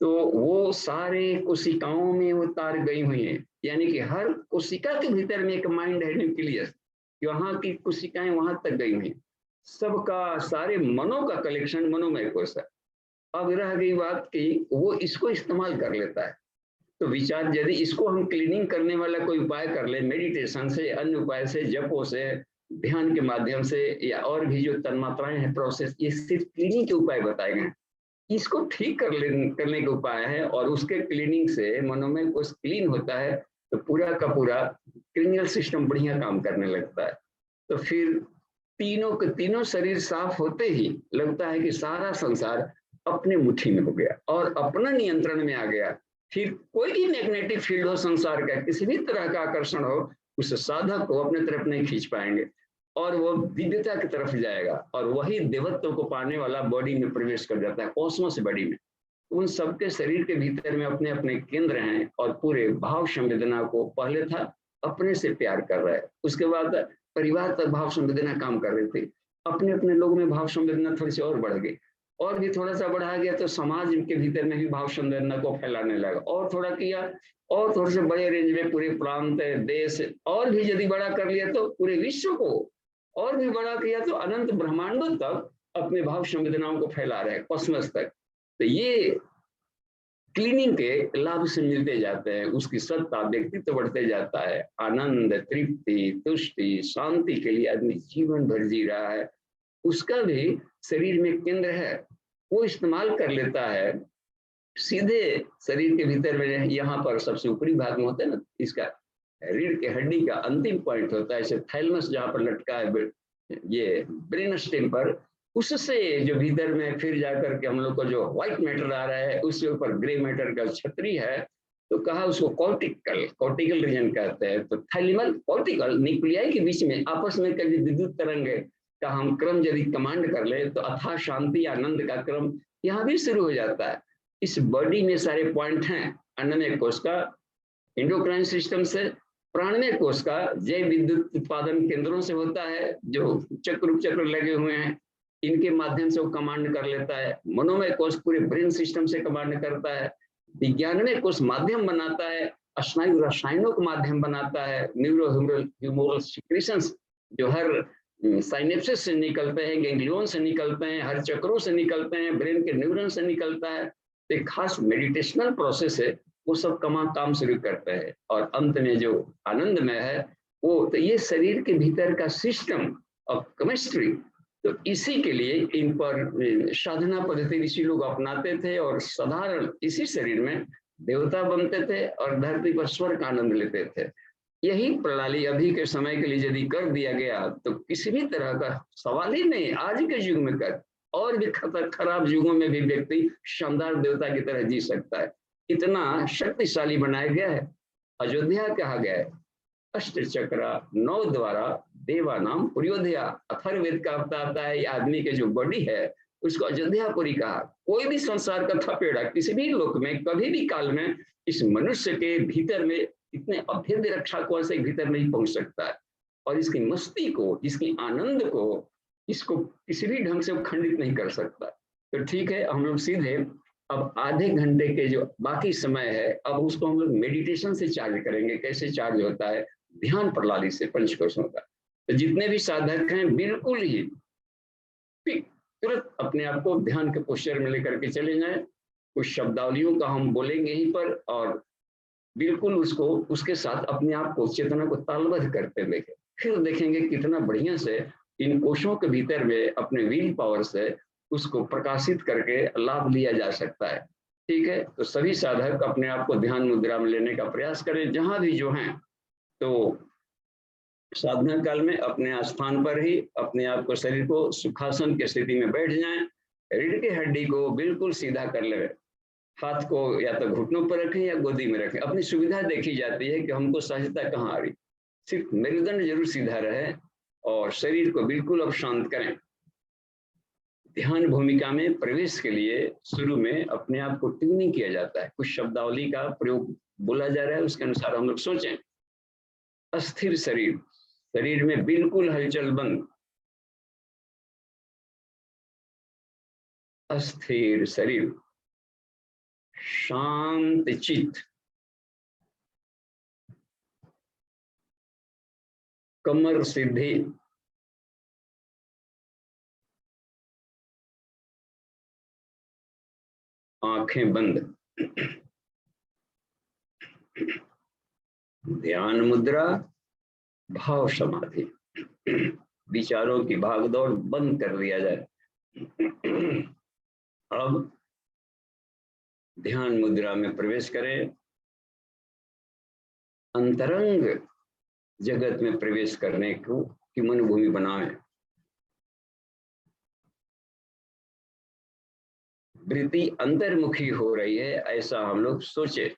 S1: तो वो सारे कोशिकाओं में वो तार गई हुई है, यानी कि हर कोशिका के भीतर में एक माइंड है न्यूक्लियस, वहां की कोशिकाएं वहां तक गई हुई, सबका सारे मनों का कलेक्शन मनोमय कोश है। अब रह गई बात कि वो इसको इस्तेमाल कर लेता है। तो विचार, यदि इसको हम क्लीनिंग करने वाला कोई उपाय कर ले, मेडिटेशन से, अन्य उपाय से, जपों से, ध्यान के माध्यम से, या और भी जो तन्मात्राएं हैं प्रोसेस, ये सिर्फ क्लीनिंग के उपाय बताए गए। इसको ठीक करने के उपाय है, और उसके क्लीनिंग से मनोमय कोश क्लीन होता है तो पूरा का पूरा क्रिमिनल सिस्टम बढ़िया काम करने लगता है। तो फिर तीनों के तीनों शरीर साफ होते ही लगता है कि सारा संसार अपने मुट्ठी में हो गया और अपना नियंत्रण में आ गया। फिर कोई भी मैग्नेटिक फील्ड हो संसार का, किसी भी तरह का आकर्षण हो, उस साधक को अपने तरफ नहीं खींच पाएंगे, और वो दिव्यता की तरफ जाएगा, और वही देवत्व को पाने वाला बॉडी में प्रवेश कर जाता है, कॉस्मोस बॉडी में। उन सबके शरीर के भीतर में अपने अपने केंद्र हैं, और पूरे भाव संवेदना को, पहले था अपने से प्यार कर रहा है, उसके बाद परिवार तक भाव संवेदना काम कर रहे थे, अपने अपने लोगों में भाव संवेदना थोड़ी सी और बढ़ गई, और भी थोड़ा सा बढ़ा गया तो समाज के भीतर में भी भाव संवेदना को फैलाने लगा, और थोड़ा किया, और थोड़े से बड़े रेंज में पूरे प्रांत, देश, और भी यदि बड़ा कर लिया तो पूरे विश्व को, और भी बड़ा किया तो अनंत ब्रह्मांडों तक अपने भाव संवेदनाओं को फैला रहे, कॉस्मस तक। तो ये क्लीनिंग के लाभ से मिलते जाते हैं, उसकी सत्ता, व्यक्तित्व बढ़ते जाता है, आनंद, तृप्ति, तुष्टि, शांति के लिए आदमी जीवन भर जी रहा है। उसका भी शरीर में केंद्र है, वो इस्तेमाल कर लेता है सीधे शरीर के भीतर में यहाँ पर सबसे ऊपरी भाग में होता है ना, इसका रीढ़ के हड्डी का अंतिम पॉइंट होता है, जैसे थैलमस जहाँ पर लटका है ये ब्रेन स्टेम पर, उससे जो भीतर में फिर जाकर के हम लोग को जो व्हाइट मैटर आ रहा है उसके ऊपर ग्रे मैटर का छतरी है, तो कहा उसको कॉर्टिकल रीजन कहते हैं। तो थैलिमल कॉर्टिकल न्यूक्लियाई के बीच में आपस में कभी विद्युत तरंग का हम क्रम यदि कमांड कर ले तो अथाह शांति आनंद का क्रम यहाँ भी शुरू हो जाता है। इस बॉडी में सारे पॉइंट हैं, अन्नमय कोश का एंडोक्राइन सिस्टम से, प्राणमय कोश का जैव विद्युत उत्पादन केंद्रों से होता है जो चक्र लगे हुए हैं, इनके माध्यम से वो कमांड कर लेता है। मनोमय कोश पूरे ब्रेन सिस्टम से कमांड करता है। विज्ञानमय कोश माध्यम बनाता है, स्नायु रसायनों को माध्यम बनाता है। न्यूरो ह्यूमरल सिक्रीशंस जो हर साइनेप्सिस से निकलते हैं, गैंग्लियन से निकलते हैं, हर चक्रों से निकलते हैं, ब्रेन के न्यूरॉन से निकलता है। एक खास मेडिटेशनल प्रोसेस है, वो सब काम शुरू करते हैं। और अंत में जो आनंदमय है वो, तो ये शरीर के भीतर का सिस्टम ऑफ केमिस्ट्री, तो इसी के लिए इन पर साधना पद्धति ऋषि लोग अपनाते थे और साधारण इसी शरीर में देवता बनते थे और धरती पर स्वर्ग का आनंद लेते थे। यही प्रणाली अभी के समय के लिए यदि कर दिया गया तो किसी भी तरह का सवाल ही नहीं, आज के युग में कर और भी खराब युगों में भी व्यक्ति शानदार देवता की तरह जी सकता है। इतना शक्तिशाली बनाया गया है। अयोध्या कहा गया है, अष्ट चक्रा 9 द्वारा देवा नाम पुर्योध्या। अथर्ववेद का बताता है आदमी के जो बॉडी है उसको अयोध्यापुरी कहा। कोई भी संसार का थपेड़ा किसी भी लोक में कभी भी काल में इस मनुष्य के भीतर में इतने अभेद्य रक्षा कौन से भीतर नहीं पहुंच सकता है, और इसकी मस्ती को, इसकी आनंद को, इसको किसी भी ढंग से खंडित नहीं कर सकता। तो ठीक है, हम लोग सीधे अब आधे घंटे के जो बाकी समय है अब उसको हम लोग मेडिटेशन से चार्ज करेंगे। कैसे चार्ज होता है? ध्यान प्रणाली से, पंचकोशों का। तो जितने भी साधक हैं बिल्कुल ही तुरंत अपने आप को ध्यान के पोस्चर में लेकर के चले जाएं। कुछ शब्दावलियों का हम बोलेंगे यहीं पर और बिल्कुल उसको उसके साथ अपने आप को, चेतना को तालबद्ध करते देखें। फिर देखेंगे कितना बढ़िया से इन कोशों के भीतर में अपने विल पावर से उसको प्रकाशित करके लाभ लिया जा सकता है। ठीक है, तो सभी साधक अपने आप को ध्यान मुद्रा में लेने का प्रयास करें जहां भी जो हैं। तो साधना काल में अपने स्थान पर ही अपने आप को, शरीर को सुखासन की स्थिति में बैठ जाएं। रीढ़ की हड्डी को बिल्कुल सीधा कर ले, हाथ को या तो घुटनों पर रखें या गोदी में रखें। अपनी सुविधा देखी जाती है कि हमको सहजता कहाँ आ रही। सिर्फ मेरुदंड जरूर सीधा रहे और शरीर को बिल्कुल अब शांत करें। ध्यान भूमिका में प्रवेश के लिए शुरू में अपने आप को ट्यूनिंग किया जाता है। कुछ शब्दावली का प्रयोग बोला जा रहा है, उसके अनुसार हम लोग सोचें। अस्थिर शरीर, शरीर में बिल्कुल हलचल बंद। अस्थिर शरीर, शांत चित्त, कमर सीधी, आंखें बंद। ध्यान मुद्रा, भाव समाधि। विचारों की भागदौड़ बंद कर दिया जाए। अब ध्यान मुद्रा में प्रवेश करें। अंतरंग जगत में प्रवेश करने को की मनोभूमि बनाएं। वृत्ति अंतर्मुखी हो रही है ऐसा हम लोग सोचे।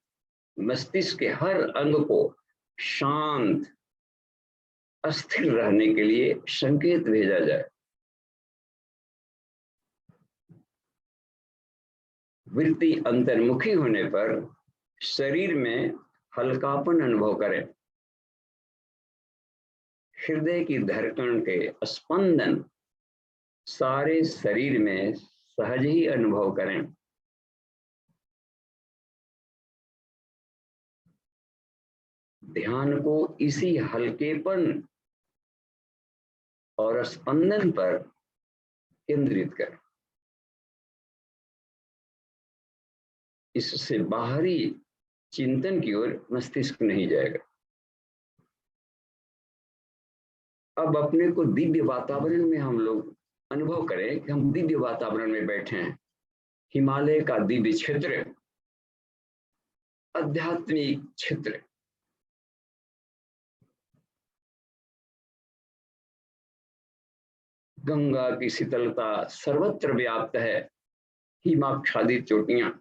S1: मस्तिष्क के हर अंग को शांत, अस्थिर रहने के लिए संकेत भेजा जाए। वृत्ति अंतर्मुखी होने पर शरीर में हल्कापन अनुभव करें। हृदय की धड़कन के स्पंदन सारे शरीर में सहज ही अनुभव करें। ध्यान को इसी हल्केपन और स्पंदन पर केंद्रित करें। इससे बाहरी चिंतन की ओर मस्तिष्क नहीं जाएगा। अब अपने को दिव्य वातावरण में हम लोग अनुभव करें कि हम दिव्य वातावरण में बैठे हैं। हिमालय का दिव्य क्षेत्र, आध्यात्मिक क्षेत्र, गंगा की शीतलता सर्वत्र व्याप्त है, हिमाच्छादित चोटियां,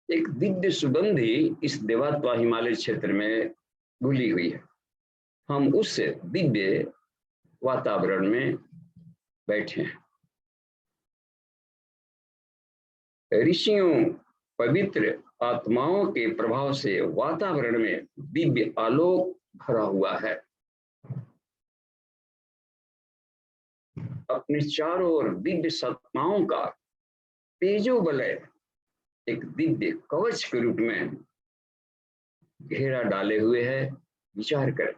S1: एक दिव्य सुगंधी इस देवात्वा हिमालय क्षेत्र में घुली हुई है। हम उस दिव्य वातावरण में बैठे हैं। ऋषियों, पवित्र आत्माओं के प्रभाव से वातावरण में दिव्य आलोक भरा हुआ है। अपने चारों ओर दिव्य सत्ताओं का तेजोबलय एक दिव्य कवच के रूप में घेरा डाले हुए है। विचार करें,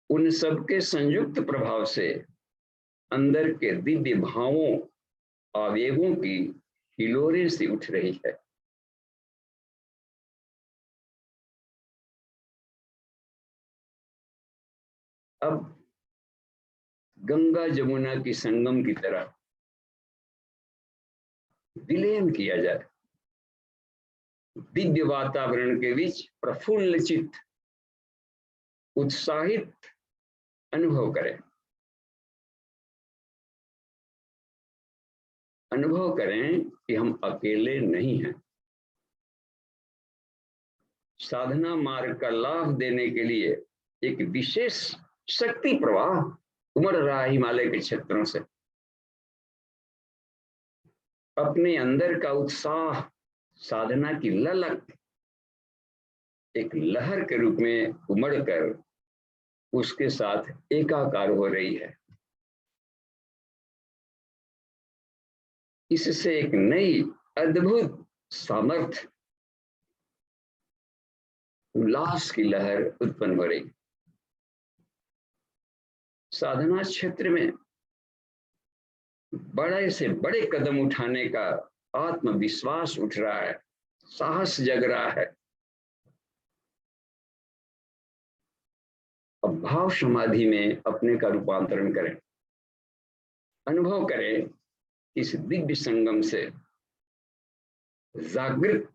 S1: उन सबके संयुक्त प्रभाव से अंदर के दिव्य भावों, आवेगों की हिलोरें सी उठ रही है। अब गंगा जमुना की संगम की तरह विलयन किया जाए, दिव्य वातावरण के बीच प्रफुल्ल चित्त, उत्साहित अनुभव करें। अनुभव करें कि हम अकेले नहीं हैं। साधना मार्ग का लाभ देने के लिए एक विशेष शक्ति प्रवाह उमड़ रहा है हिमालय के क्षेत्रों से। अपने अंदर का उत्साह, साधना की ललक एक लहर के रूप में उमड़कर उसके साथ एकाकार हो रही है। इससे एक नई अद्भुत सामर्थ्य, उल्लास की लहर उत्पन्न हो रही। साधना क्षेत्र में बड़े से बड़े कदम उठाने का आत्मविश्वास उठ रहा है, साहस जग रहा है। अब भाव समाधि में अपने का रूपांतरण करें। अनुभव करें इस दिव्य संगम से जागृत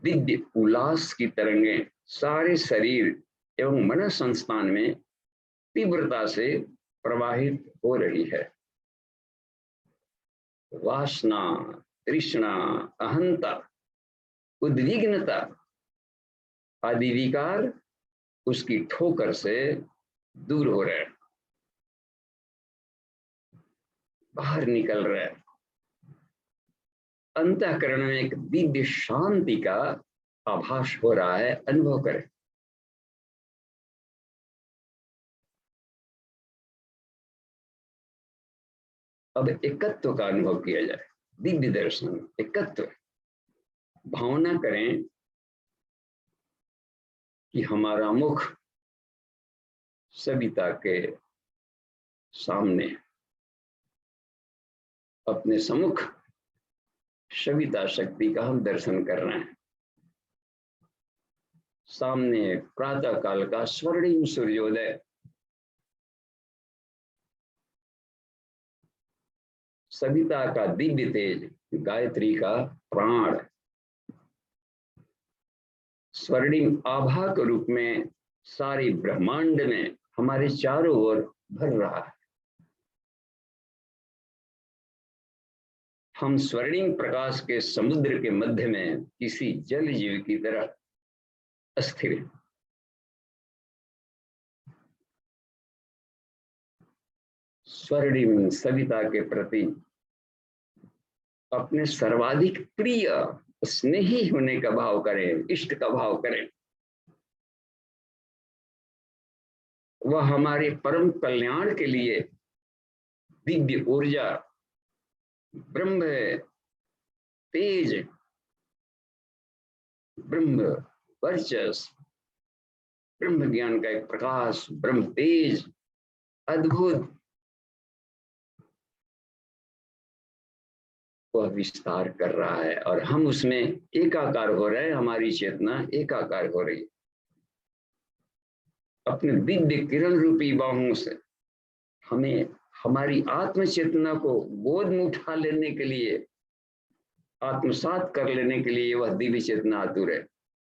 S1: दिव्य उल्लास की तरंगें सारे शरीर एवं मन संस्थान में तीव्रता से प्रवाहित हो रही है। वासना, तृष्णा, अहंता, उद्विग्नता आदि विकार उसकी ठोकर से दूर हो रहे हैं, बाहर निकल रहे हैं। अंतःकरण में एक दिव्य शांति का आभास हो रहा है। अनुभव करें। अब एकत्व का अनुभव किया जाए, दिव्य दर्शन, एकत्व। भावना करें कि हमारा मुख सविता के सामने, अपने सम्मुख सविता शक्ति का हम दर्शन कर रहे हैं। सामने प्रातः काल का स्वर्णिम सूर्योदय, सविता का दिव्य तेज, गायत्री का प्राण स्वर्णिम आभा के रूप में सारे ब्रह्मांड में हमारे चारों ओर भर रहा है। हम स्वर्णिम प्रकाश के समुद्र के मध्य में किसी जल जीव की तरह अस्थिर हैं। स्वर्णिम सविता के प्रति अपने सर्वाधिक प्रिय स्नेही होने का भाव करें, इष्ट का भाव करें। वह हमारे परम कल्याण के लिए दिव्य ऊर्जा, ब्रह्म तेज, ब्रह्म वर्चस, ब्रह्म ज्ञान का एक प्रकाश, ब्रह्म तेज अद्भुत, वह विस्तार कर रहा है और हम उसमें एकाकार हो रहे हैं। हमारी चेतना एकाकार हो रही है। अपने दिव्य किरण रूपी बाहों से हमें हमारी आत्म चेतना को गोद में उठा लेने के लिए आत्मसात कर लेने के लिए वह दिव्य चेतना आतुर है।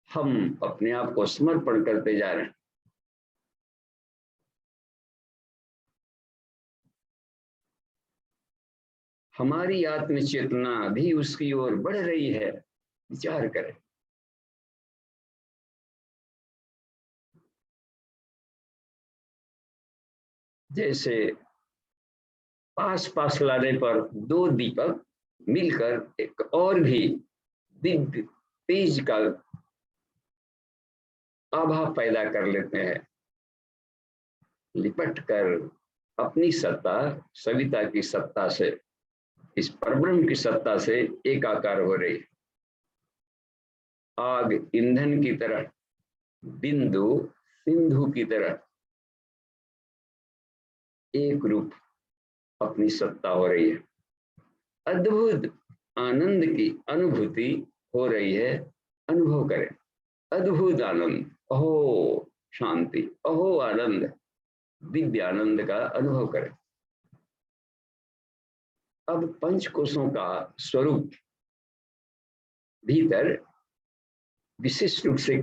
S1: हम अपने आप को समर्पण करते जा रहे हैं। हमारी आत्म चेतना भी उसकी ओर बढ़ रही है। विचार करें, जैसे पास पास लाने पर दो दीपक मिलकर एक और भी दिव्य तेज का आभा पैदा कर लेते हैं, लिपट कर अपनी सत्ता, सविता की सत्ता से, इस परब्रह्म की सत्ता से एकाकार हो रही है। आग ईंधन की तरह, बिंदु सिंधु की तरह एक रूप अपनी सत्ता हो रही है। अद्भुत आनंद की अनुभूति हो रही है। अनुभव करें अद्भुत आनंद, अहो शांति, अहो आनंद, दिव्य आनंद का अनुभव करें। अब पंचकोशों का स्वरूप भीतर विशिष्ट रूप से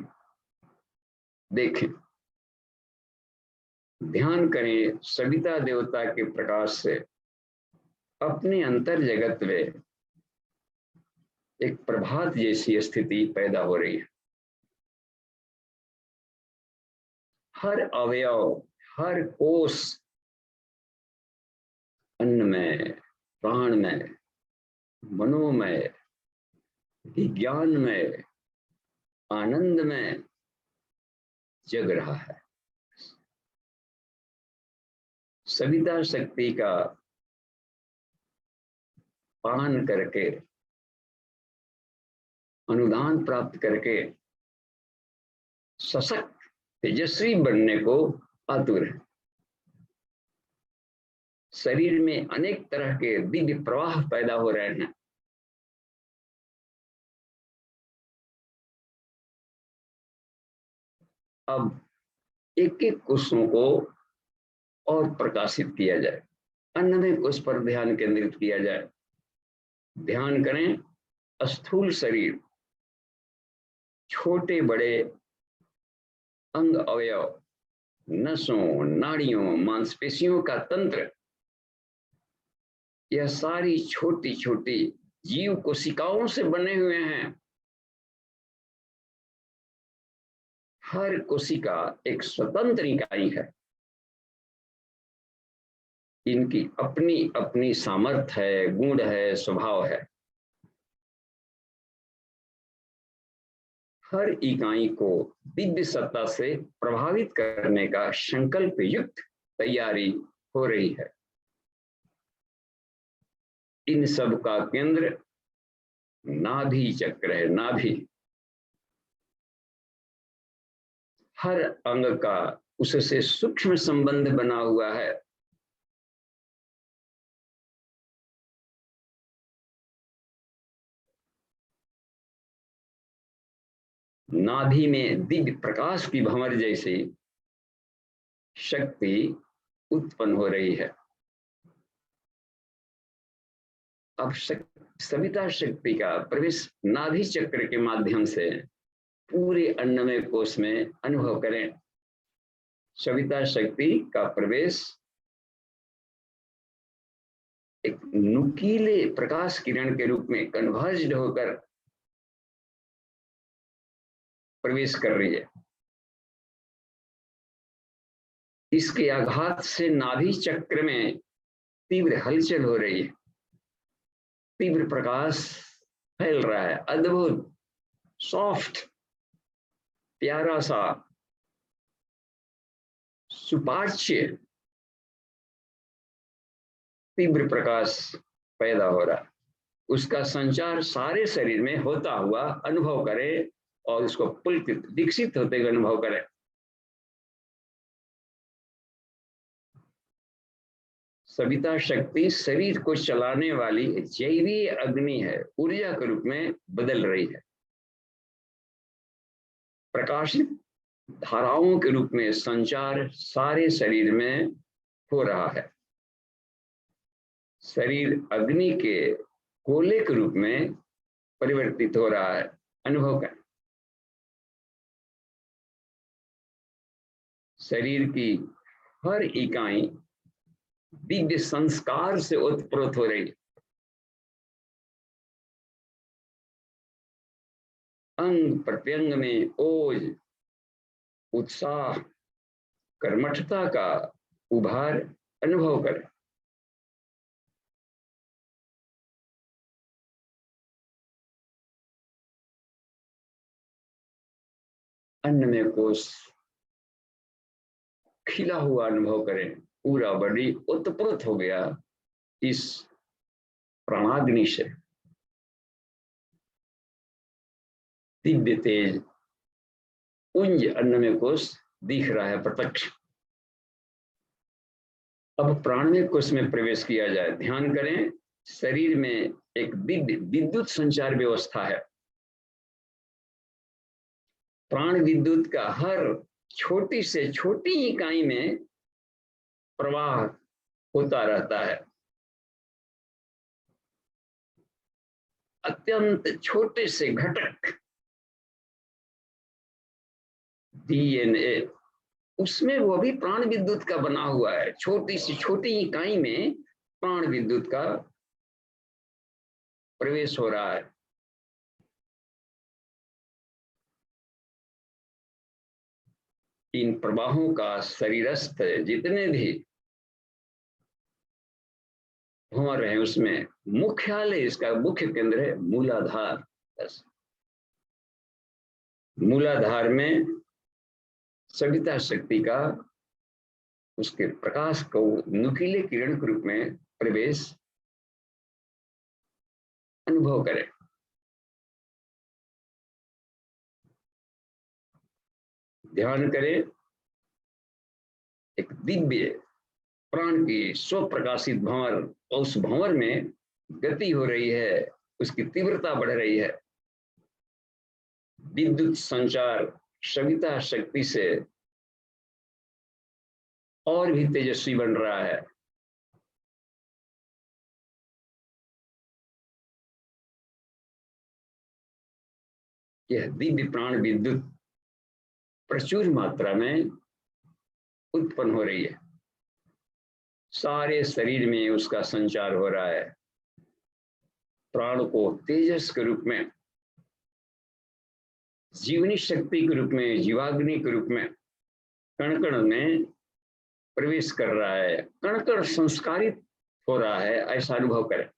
S1: देखें, ध्यान करें। सविता देवता के प्रकाश से अपने अंतर जगत में एक प्रभात जैसी स्थिति पैदा हो रही है। हर अवयव, हर कोष, अन्नमय, प्राणमय, मनोमय, विज्ञानमय, आनंदमय जग रहा है। सविता शक्ति का पान करके, अनुदान प्राप्त करके सशक्त तेजस्वी बनने को आतुर है। शरीर में अनेक तरह के दिव्य प्रवाह पैदा हो रहे हैं। अब एक एक कोषों को और प्रकाशित किया जाए, अन्नमय कोष पर ध्यान केंद्रित किया जाए। ध्यान करें, स्थूल शरीर, छोटे बड़े अंग अवयव, नसों, नाड़ियों, मांसपेशियों का तंत्र, यह सारी छोटी छोटी जीव कोशिकाओं से बने हुए हैं। हर कोशिका एक स्वतंत्र इकाई है। इनकी अपनी अपनी सामर्थ्य है, गुण है, स्वभाव है। हर इकाई को दिव्य सत्ता से प्रभावित करने का संकल्प युक्त तैयारी हो रही है। इन सब का केंद्र नाभि चक्र है। नाभि हर अंग का उससे सूक्ष्म संबंध बना हुआ है। नाभि में दिव्य प्रकाश की भंवर जैसी शक्ति उत्पन्न हो रही है। अब सविता शक्ति का प्रवेश नाभि चक्र के माध्यम से पूरे अन्नमय कोश में अनुभव करें। सविता शक्ति का प्रवेश एक नुकीले प्रकाश किरण के रूप में कन्वर्ज्ड होकर प्रवेश कर रही है। इसके आघात से नाभि चक्र में तीव्र हलचल हो रही है, तीव्र प्रकाश फैल रहा है। अद्भुत, सॉफ्ट, प्यारा सा, सुपाच्य तीव्र प्रकाश पैदा हो रहा है। उसका संचार सारे शरीर में होता हुआ अनुभव करें और उसको पुलकित, विकसित होते हुए अनुभव करें। सविता शक्ति शरीर को चलाने वाली जैवीय अग्नि है, ऊर्जा के रूप में बदल रही है। प्रकाशित धाराओं के रूप में संचार सारे शरीर में हो रहा है। शरीर अग्नि के गोले के रूप में परिवर्तित हो रहा है, अनुभव करें। शरीर की हर इकाई दिव्य संस्कार से उत्प्रोत हो रही है। अंग प्रत्यंग में ओज, उत्साह, कर्मठता का उभार अनुभव करें। अन्नमय कोश खिला हुआ अनुभव करें, पूरा बॉडी उत्प्रोत हो गया इस प्राणाग्नि से। दिव्य तेज पुंज अन्नमय कोश दिख रहा है प्रत्यक्ष। अब प्राणमय कोश में प्रवेश किया जाए। ध्यान करें, शरीर में एक दिव्य विद्युत संचार व्यवस्था है। प्राण विद्युत का हर छोटी से छोटी इकाई में प्रवाह होता रहता है। अत्यंत छोटे से घटक डीएनए, उसमें वो भी प्राण विद्युत का बना हुआ है। छोटी सी छोटी इकाई में प्राण विद्युत का प्रवेश हो रहा है। इन प्रवाहों का शरीरस्थ जितने भी भंवर है उसमें मुख्यालय, इसका मुख्य केंद्र है मूलाधार। मूलाधार में सविता शक्ति का, उसके प्रकाश को नुकीले किरण के रूप में प्रवेश अनुभव करें। ध्यान करें, एक दिव्य प्राण की स्वप्रकाशित भंवर, उस भंवर में गति हो रही है, उसकी तीव्रता बढ़ रही है। विद्युत संचार सविता शक्ति से और भी तेजस्वी बन रहा है। यह दिव्य प्राण विद्युत प्रचुर मात्रा में उत्पन्न हो रही है। सारे शरीर में उसका संचार हो रहा है। प्राण को तेजस के रूप में, जीवनी शक्ति के रूप में, जीवाग्नि के रूप में कण कण में प्रवेश कर रहा है, कण कण संस्कारित हो रहा है, ऐसा अनुभव करें।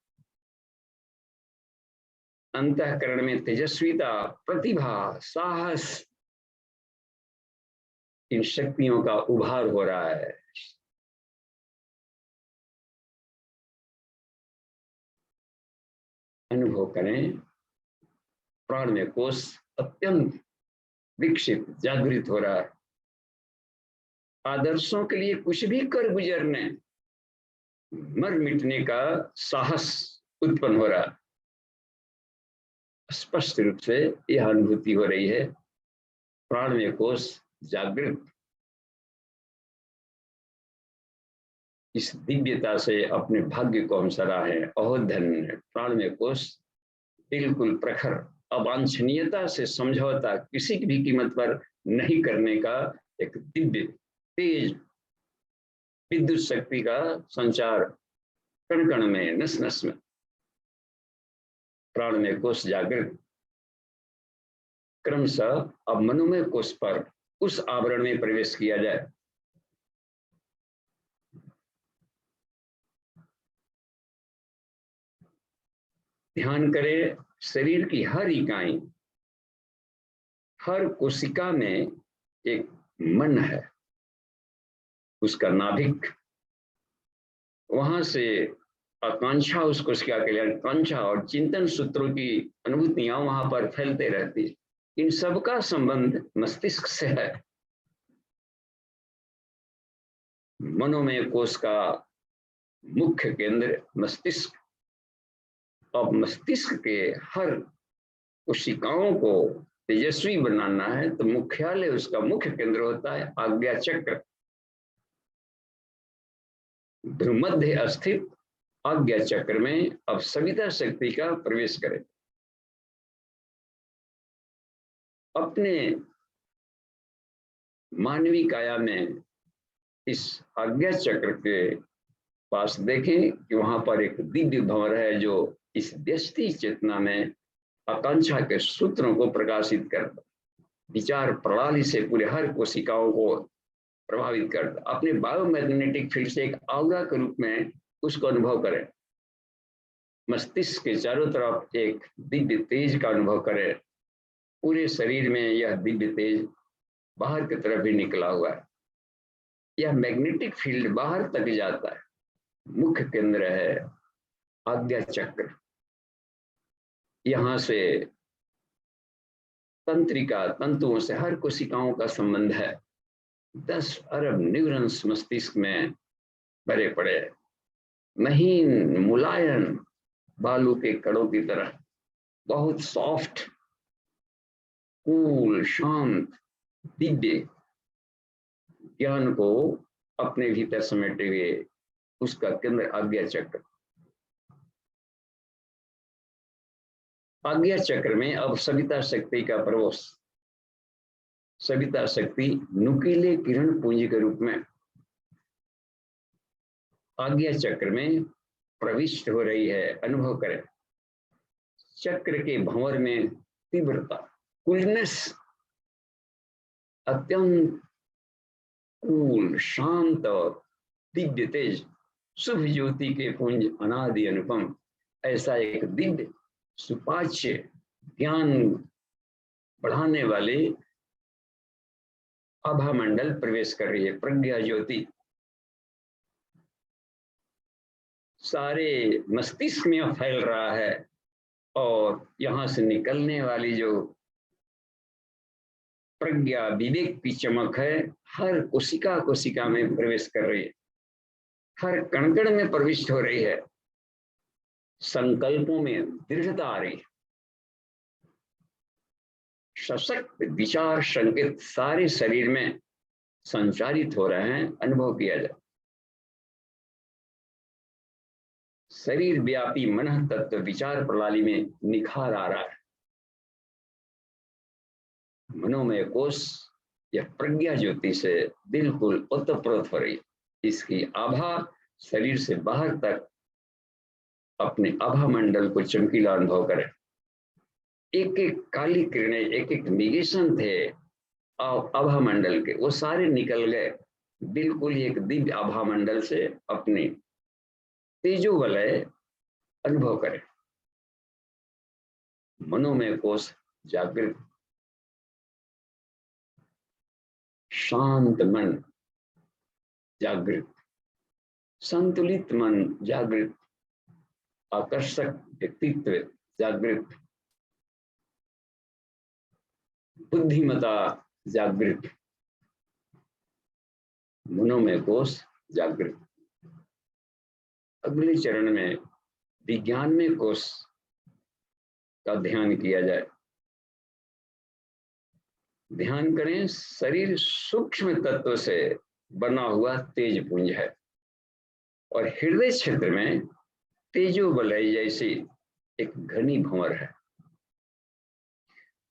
S1: अंतःकरण में तेजस्विता, प्रतिभा, साहस, इन शक्तियों का उभार हो रहा है। अनुभव करें, प्राणमय कोश अत्यंत विकसित, जागृत हो रहा है। आदर्शों के लिए कुछ भी कर गुजरने, मर मिटने का साहस उत्पन्न हो रहा है। स्पष्ट रूप से यह अनुभूति हो रही है। प्राणमय कोश जागृत, इस दिव्यता से अपने भाग्य को हम सराहें। अहो धन्य प्राणमय कोश, बिल्कुल प्रखर, अवांछनीयता से समझौता किसी भी कीमत पर नहीं करने का एक दिव्य तेज विद्युत शक्ति का संचार कण कण में, नस नस में। प्राणमय कोश जागृत। क्रमशः अब मनोमय कोश पर उस आवरण में प्रवेश किया जाए। ध्यान करें, शरीर की हर इकाई, हर कोशिका में एक मन है, उसका नाभिक, वहां से आकांक्षा उस कोशिका के लिए, आकांक्षा और चिंतन सूत्रों की अनुभूतियां वहां पर फैलते रहती है। इन सबका संबंध मस्तिष्क से है। मनोमय कोश का मुख्य केंद्र मस्तिष्क, और मस्तिष्क के हर कोशिकाओं को तेजस्वी बनाना है तो मुख्यालय, उसका मुख्य केंद्र होता है आज्ञा चक्र। भ्रूमध्य स्थित आज्ञा चक्र में अब सविता शक्ति का प्रवेश करें। अपने मानवीय काया में इस आज्ञा चक्र के पास देखें कि वहां पर एक दिव्य भंवर है जो इस व्यष्टि चेतना में आकांक्षा के सूत्रों को प्रकाशित करता, विचार प्रणाली से पूरे हर कोशिकाओं को प्रभावित करता। अपने बायोमैग्नेटिक फील्ड से एक औरा के रूप में उसको अनुभव करें। मस्तिष्क के चारों तरफ एक दिव्य तेज का अनुभव करें। पूरे शरीर में यह दिव्य तेज बाहर की तरफ भी निकला हुआ है। यह मैग्नेटिक फील्ड बाहर तक जाता है। मुख्य केंद्र है आज्ञा चक्र। यहां से तंत्रिका तंतुओं से हर कोशिकाओं का संबंध है। 10 अरब न्यूरॉन्स मस्तिष्क में भरे पड़े हैं। महीन मुलायम बालू के कड़ों की तरह, बहुत सॉफ्ट, कूल, शांत, दिव्य ज्ञान को अपने भीतर समेटे हुए उसका केंद्र आज्ञा चक्र। आज्ञा चक्र में अब सविता शक्ति का प्रवेश। सविता शक्ति नुकीले किरण पुंज के रूप में आज्ञा चक्र में प्रविष्ट हो रही है। अनुभव करें चक्र के भंवर में तीव्रता, कूलनेस, अत्यंत कूल, शांत और दिव्य तेज, शुभ ज्योति के पुंज, अनादि अनुपम। ऐसा एक दिव्य सुपाच्य ज्ञान बढ़ाने वाले आभा मंडल प्रवेश कर रही है। प्रज्ञा ज्योति सारे मस्तिष्क में फैल रहा है और यहां से निकलने वाली जो प्रज्ञा विवेक की चमक है हर कोशिका कोशिका में प्रवेश कर रही है, हर कण में प्रविष्ट हो रही है। संकल्पों में दृढ़ता आ रही है। सशक्त विचार संकेत सारे शरीर में संचारित हो रहे हैं। अनुभव किया जाए शरीर व्यापी मन तत्व विचार प्रणाली में निखार आ रहा है। मनोमय कोश यह प्रज्ञा ज्योति से बिल्कुल ओतप्रोत हो रही है। इसकी आभा शरीर से बाहर तक अपने आभा मंडल को चमकीला अनुभव करें। एक एक काली किरणें, एक एक निगेशन थे आभा मंडल के, वो सारे निकल गए। बिल्कुल एक दिव्य आभा मंडल से अपने तेजो वलय अनुभव करें। मनोमय कोश जागृत, शांत मन जागृत, संतुलित मन जागृत, आकर्षक व्यक्तित्व जागृत, बुद्धिमता जागृत, मनोमय कोश जागृत। अगले चरण में विज्ञान में कोश का ध्यान किया जाए। ध्यान करें शरीर सूक्ष्म तत्व से बना हुआ तेज पुंज है और हृदय क्षेत्र में तेजो वलय जैसी एक घनी भंवर है।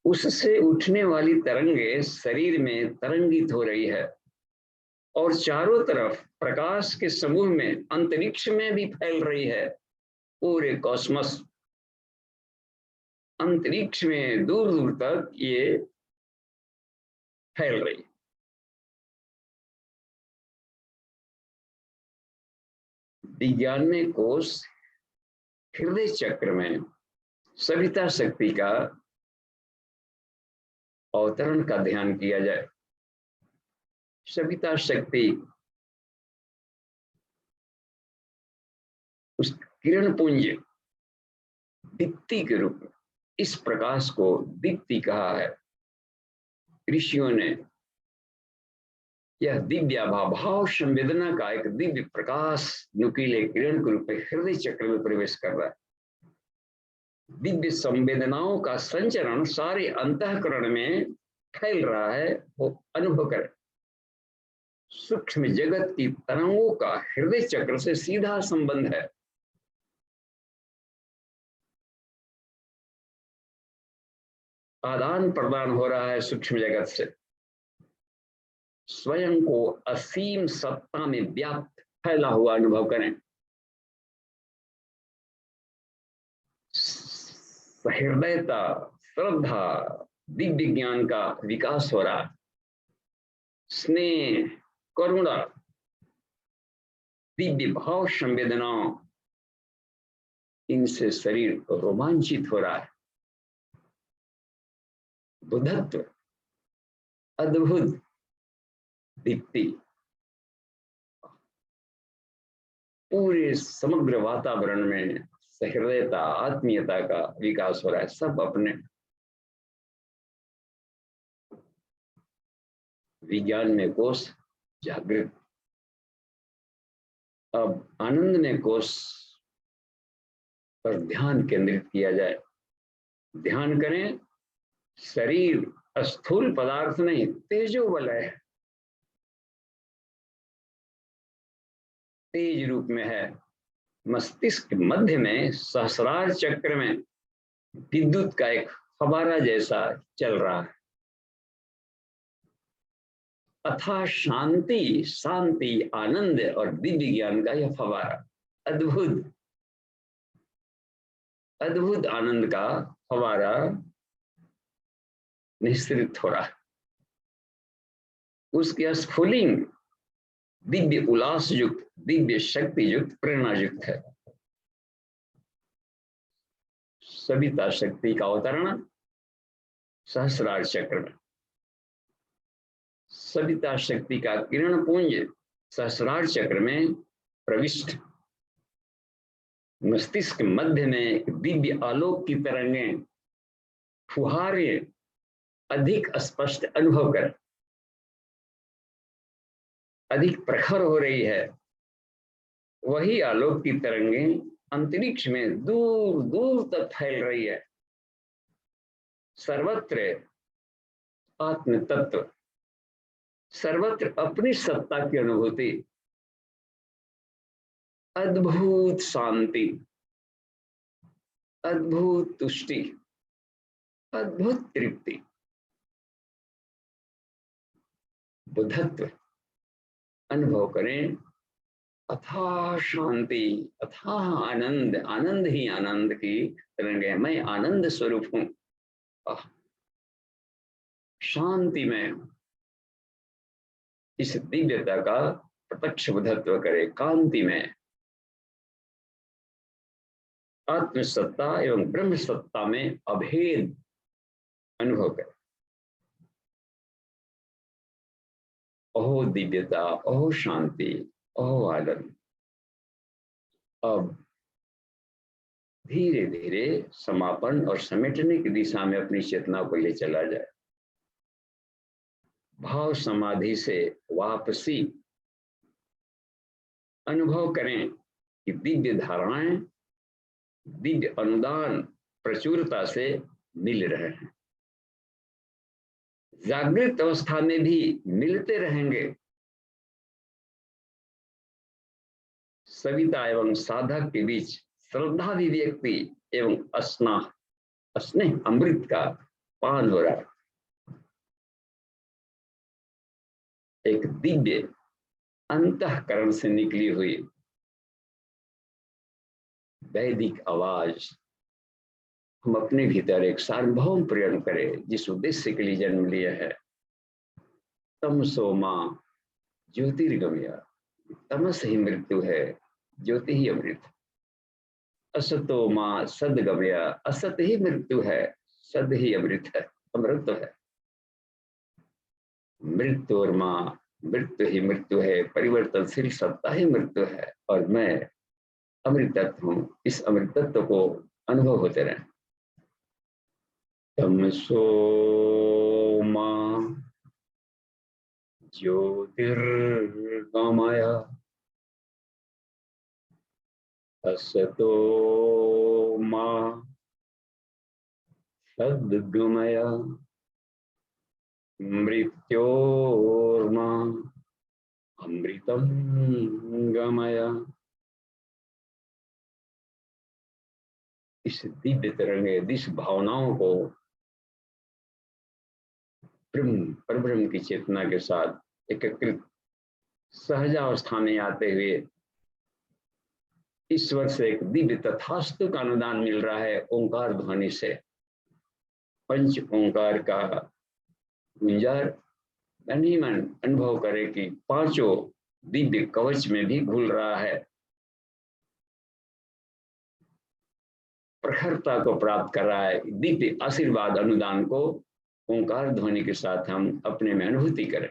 S1: उससे उठने वाली तरंगे शरीर में तरंगित हो रही है और चारों तरफ प्रकाश के समूह में अंतरिक्ष में भी फैल रही है। पूरे कॉस्मस, अंतरिक्ष में दूर दूर तक ये फैल रही। विज्ञान में कोश हृदय चक्र में सविता शक्ति का अवतरण का ध्यान किया जाए। सविता शक्ति उस किरण पुंज दीप्ति के रूप में, इस प्रकाश को दीप्ति कहा है ऋषियों ने। यह दिव्य भाव संवेदना का एक दिव्य प्रकाश नुकीले किरण के रूप में हृदय चक्र में प्रवेश कर रहा है। दिव्य संवेदनाओं का संचरण सारे अंतःकरण में फैल रहा है, वो अनुभव करें। सूक्ष्म जगत की तरंगों का हृदय चक्र से सीधा संबंध है। आदान प्रदान हो रहा है सूक्ष्म जगत से, स्वयं को असीम सत्ता में व्याप्त फैला हुआ अनुभव करें। सहृदयता, श्रद्धा, दिव्य ज्ञान का विकास हो रहा है, स्नेह, करुणा, दिव्य भाव संवेदनाओं, इनसे शरीर रोमांचित हो रहा है। बुद्धत्व, अद्भुत दीप्ति पूरे समग्र वातावरण में सहृदयता, आत्मीयता का विकास हो रहा है। सब अपने विज्ञान में कोष जागृत, अब आनंद में कोष पर ध्यान केंद्रित किया जाए। ध्यान करें, शरीर स्थूल पदार्थ नहीं, तेजोबल है, तेज रूप में है। मस्तिष्क मध्य में सहस्रार चक्र में विद्युत का एक फवारा जैसा चल रहा है। अथा शांति, शांति, आनंद और दिव्य ज्ञान का यह फवारा, अद्भुत अद्भुत आनंद का फवारा निःसृत हो रहा है। उसकी स्फुलिंग दिव्य उल्लास युक्त, दिव्य शक्ति युक्त, प्रेरणा युक्त है। सविता शक्ति का अवतरण सहस्रार चक्र में, सविता शक्ति का किरण पुंज सहस्रार चक्र में प्रविष्ट, मस्तिष्क मध्य में दिव्य आलोक की तरंगें, फुहारे अधिक स्पष्ट अनुभव कर, अधिक प्रखर हो रही है। वही आलोक की तरंगें अंतरिक्ष में दूर दूर तक फैल रही है। सर्वत्र आत्म तत्व, सर्वत्र अपनी सत्ता की अनुभूति, अद्भुत शांति, अद्भुत तुष्टि, अद्भुत तृप्ति, बुद्धत्व अनुभव करें। अथाह शांति, अथाह आनंद, आनंद ही आनंद की तरंग है। मैं आनंद स्वरूप हूं, शांति में इस दिव्यता का प्रत्यक्ष बुद्धत्व करे। कांति में आत्म सत्ता एवं ब्रह्म सत्ता में अभेद अनुभव करे। ओह दिव्यता, ओह शांति, ओह आनंद। अब धीरे धीरे समापन और समेटने की दिशा में अपनी चेतना को ले चला जाए। भाव समाधि से वापसी अनुभव करें कि दिव्य धारणाएं, दिव्य अनुदान प्रचुरता से मिल रहे हैं, जागृत अवस्था में भी मिलते रहेंगे। सविता एवं साधक के बीच श्रद्धा विव्यक्ति एवं स्नेह अमृत का पान हो रहा है। एक दिव्य अंतःकरण से निकली हुई वैदिक आवाज हम अपने भीतर एक सार्वभौम प्रेरण करें, जिस उद्देश्य के लिए जन्म लिया है। तमसो मां ज्योतिर्गमया, तमस ही मृत्यु है, ज्योति ही अमृत। असतो मां सदगमया, असत ही मृत्यु है, सद ही अमृत है, अमृत है। मृत्यु और मां, मृत्यु ही मृत्यु है, परिवर्तनशील सत्ता ही मृत्यु है, और मैं अमृतत्व हूं। इस अमृतत्व को अनुभव होते रहे। तमसो मां ज्योतिर्गमय, असतो मां सद्गमय, मृत्योर्मां अमृतम गमय। इस दिव्य तरंगे, इस भावनाओं को ब्रह्म परब्रह्म की चेतना के साथ एकीकृत सहजावस्था में आते हुए ईश्वर से एक दिव्य तथास्तु का अनुदान मिल रहा है ओंकार ध्वनि से। पंच ओंकार का गुंजार धनी मन अनुभव करे कि पांचों दिव्य कवच में भी घुल रहा है। प्रखरता को प्राप्त कर रहा है, दिव्य आशीर्वाद अनुदान को ओंकार ध्वनि के साथ हम अपने में अनुभूति करें।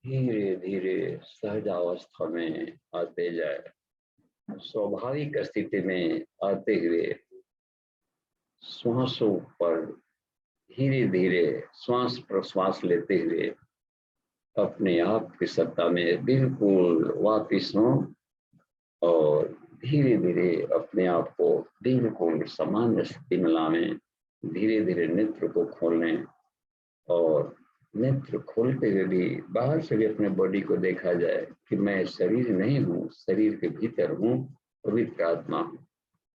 S1: धीरे धीरे सहजावस्था में आते जाए, स्वाभाविक स्थिति में आते हुए श्वासों पर धीरे धीरे श्वास प्रश्वास लेते हुए अपने आप की सत्ता में बिल्कुल वापिस हो और धीरे धीरे अपने आप को बिल्कुल सामान्य स्थिति में लाएं। धीरे धीरे नेत्र को खोलें और नेत्र खोलते हुए भी बाहर से भी अपने बॉडी को देखा जाए कि मैं शरीर नहीं हूँ, शरीर के भीतर हूँ, पवित्र आत्मा हूँ।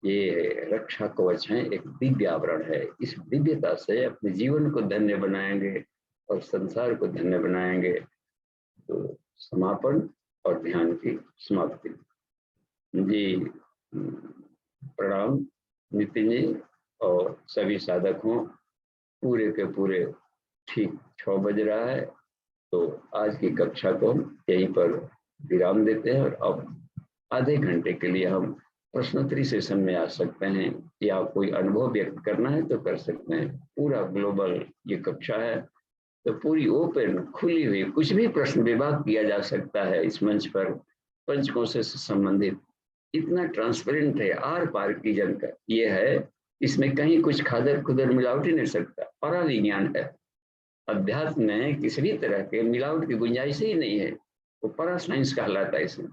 S1: ये रक्षा कवच है, एक दिव्य आवरण है। इस दिव्यता से अपने जीवन को धन्य बनाएंगे और संसार को धन्य बनाएंगे। तो समापन और ध्यान की समाप्ति। जी प्रणाम नितिन जी और सभी साधकों। पूरे के पूरे ठीक 6 बज रहा है, तो आज की कक्षा को हम यहीं पर विराम देते हैं और अब आधे घंटे के लिए हम प्रश्नोत्तरी सेशन में आ सकते हैं या कोई अनुभव व्यक्त करना है तो कर सकते हैं। पूरा ग्लोबल ये कक्षा है तो पूरी ओपन खुली हुई, कुछ भी प्रश्न विभाग किया जा सकता है इस मंच पर। पंचकोश से संबंधित इतना ट्रांसपेरेंट है, आर पार की जानकारी ये है, इसमें कहीं कुछ खादर खुदर मिलावट ही नहीं सकता। परा विज्ञान है, अध्यात्म में किसी भी तरह के मिलावट की गुंजाइश ही नहीं है। वो परा साइंस कहलाता है। इसमें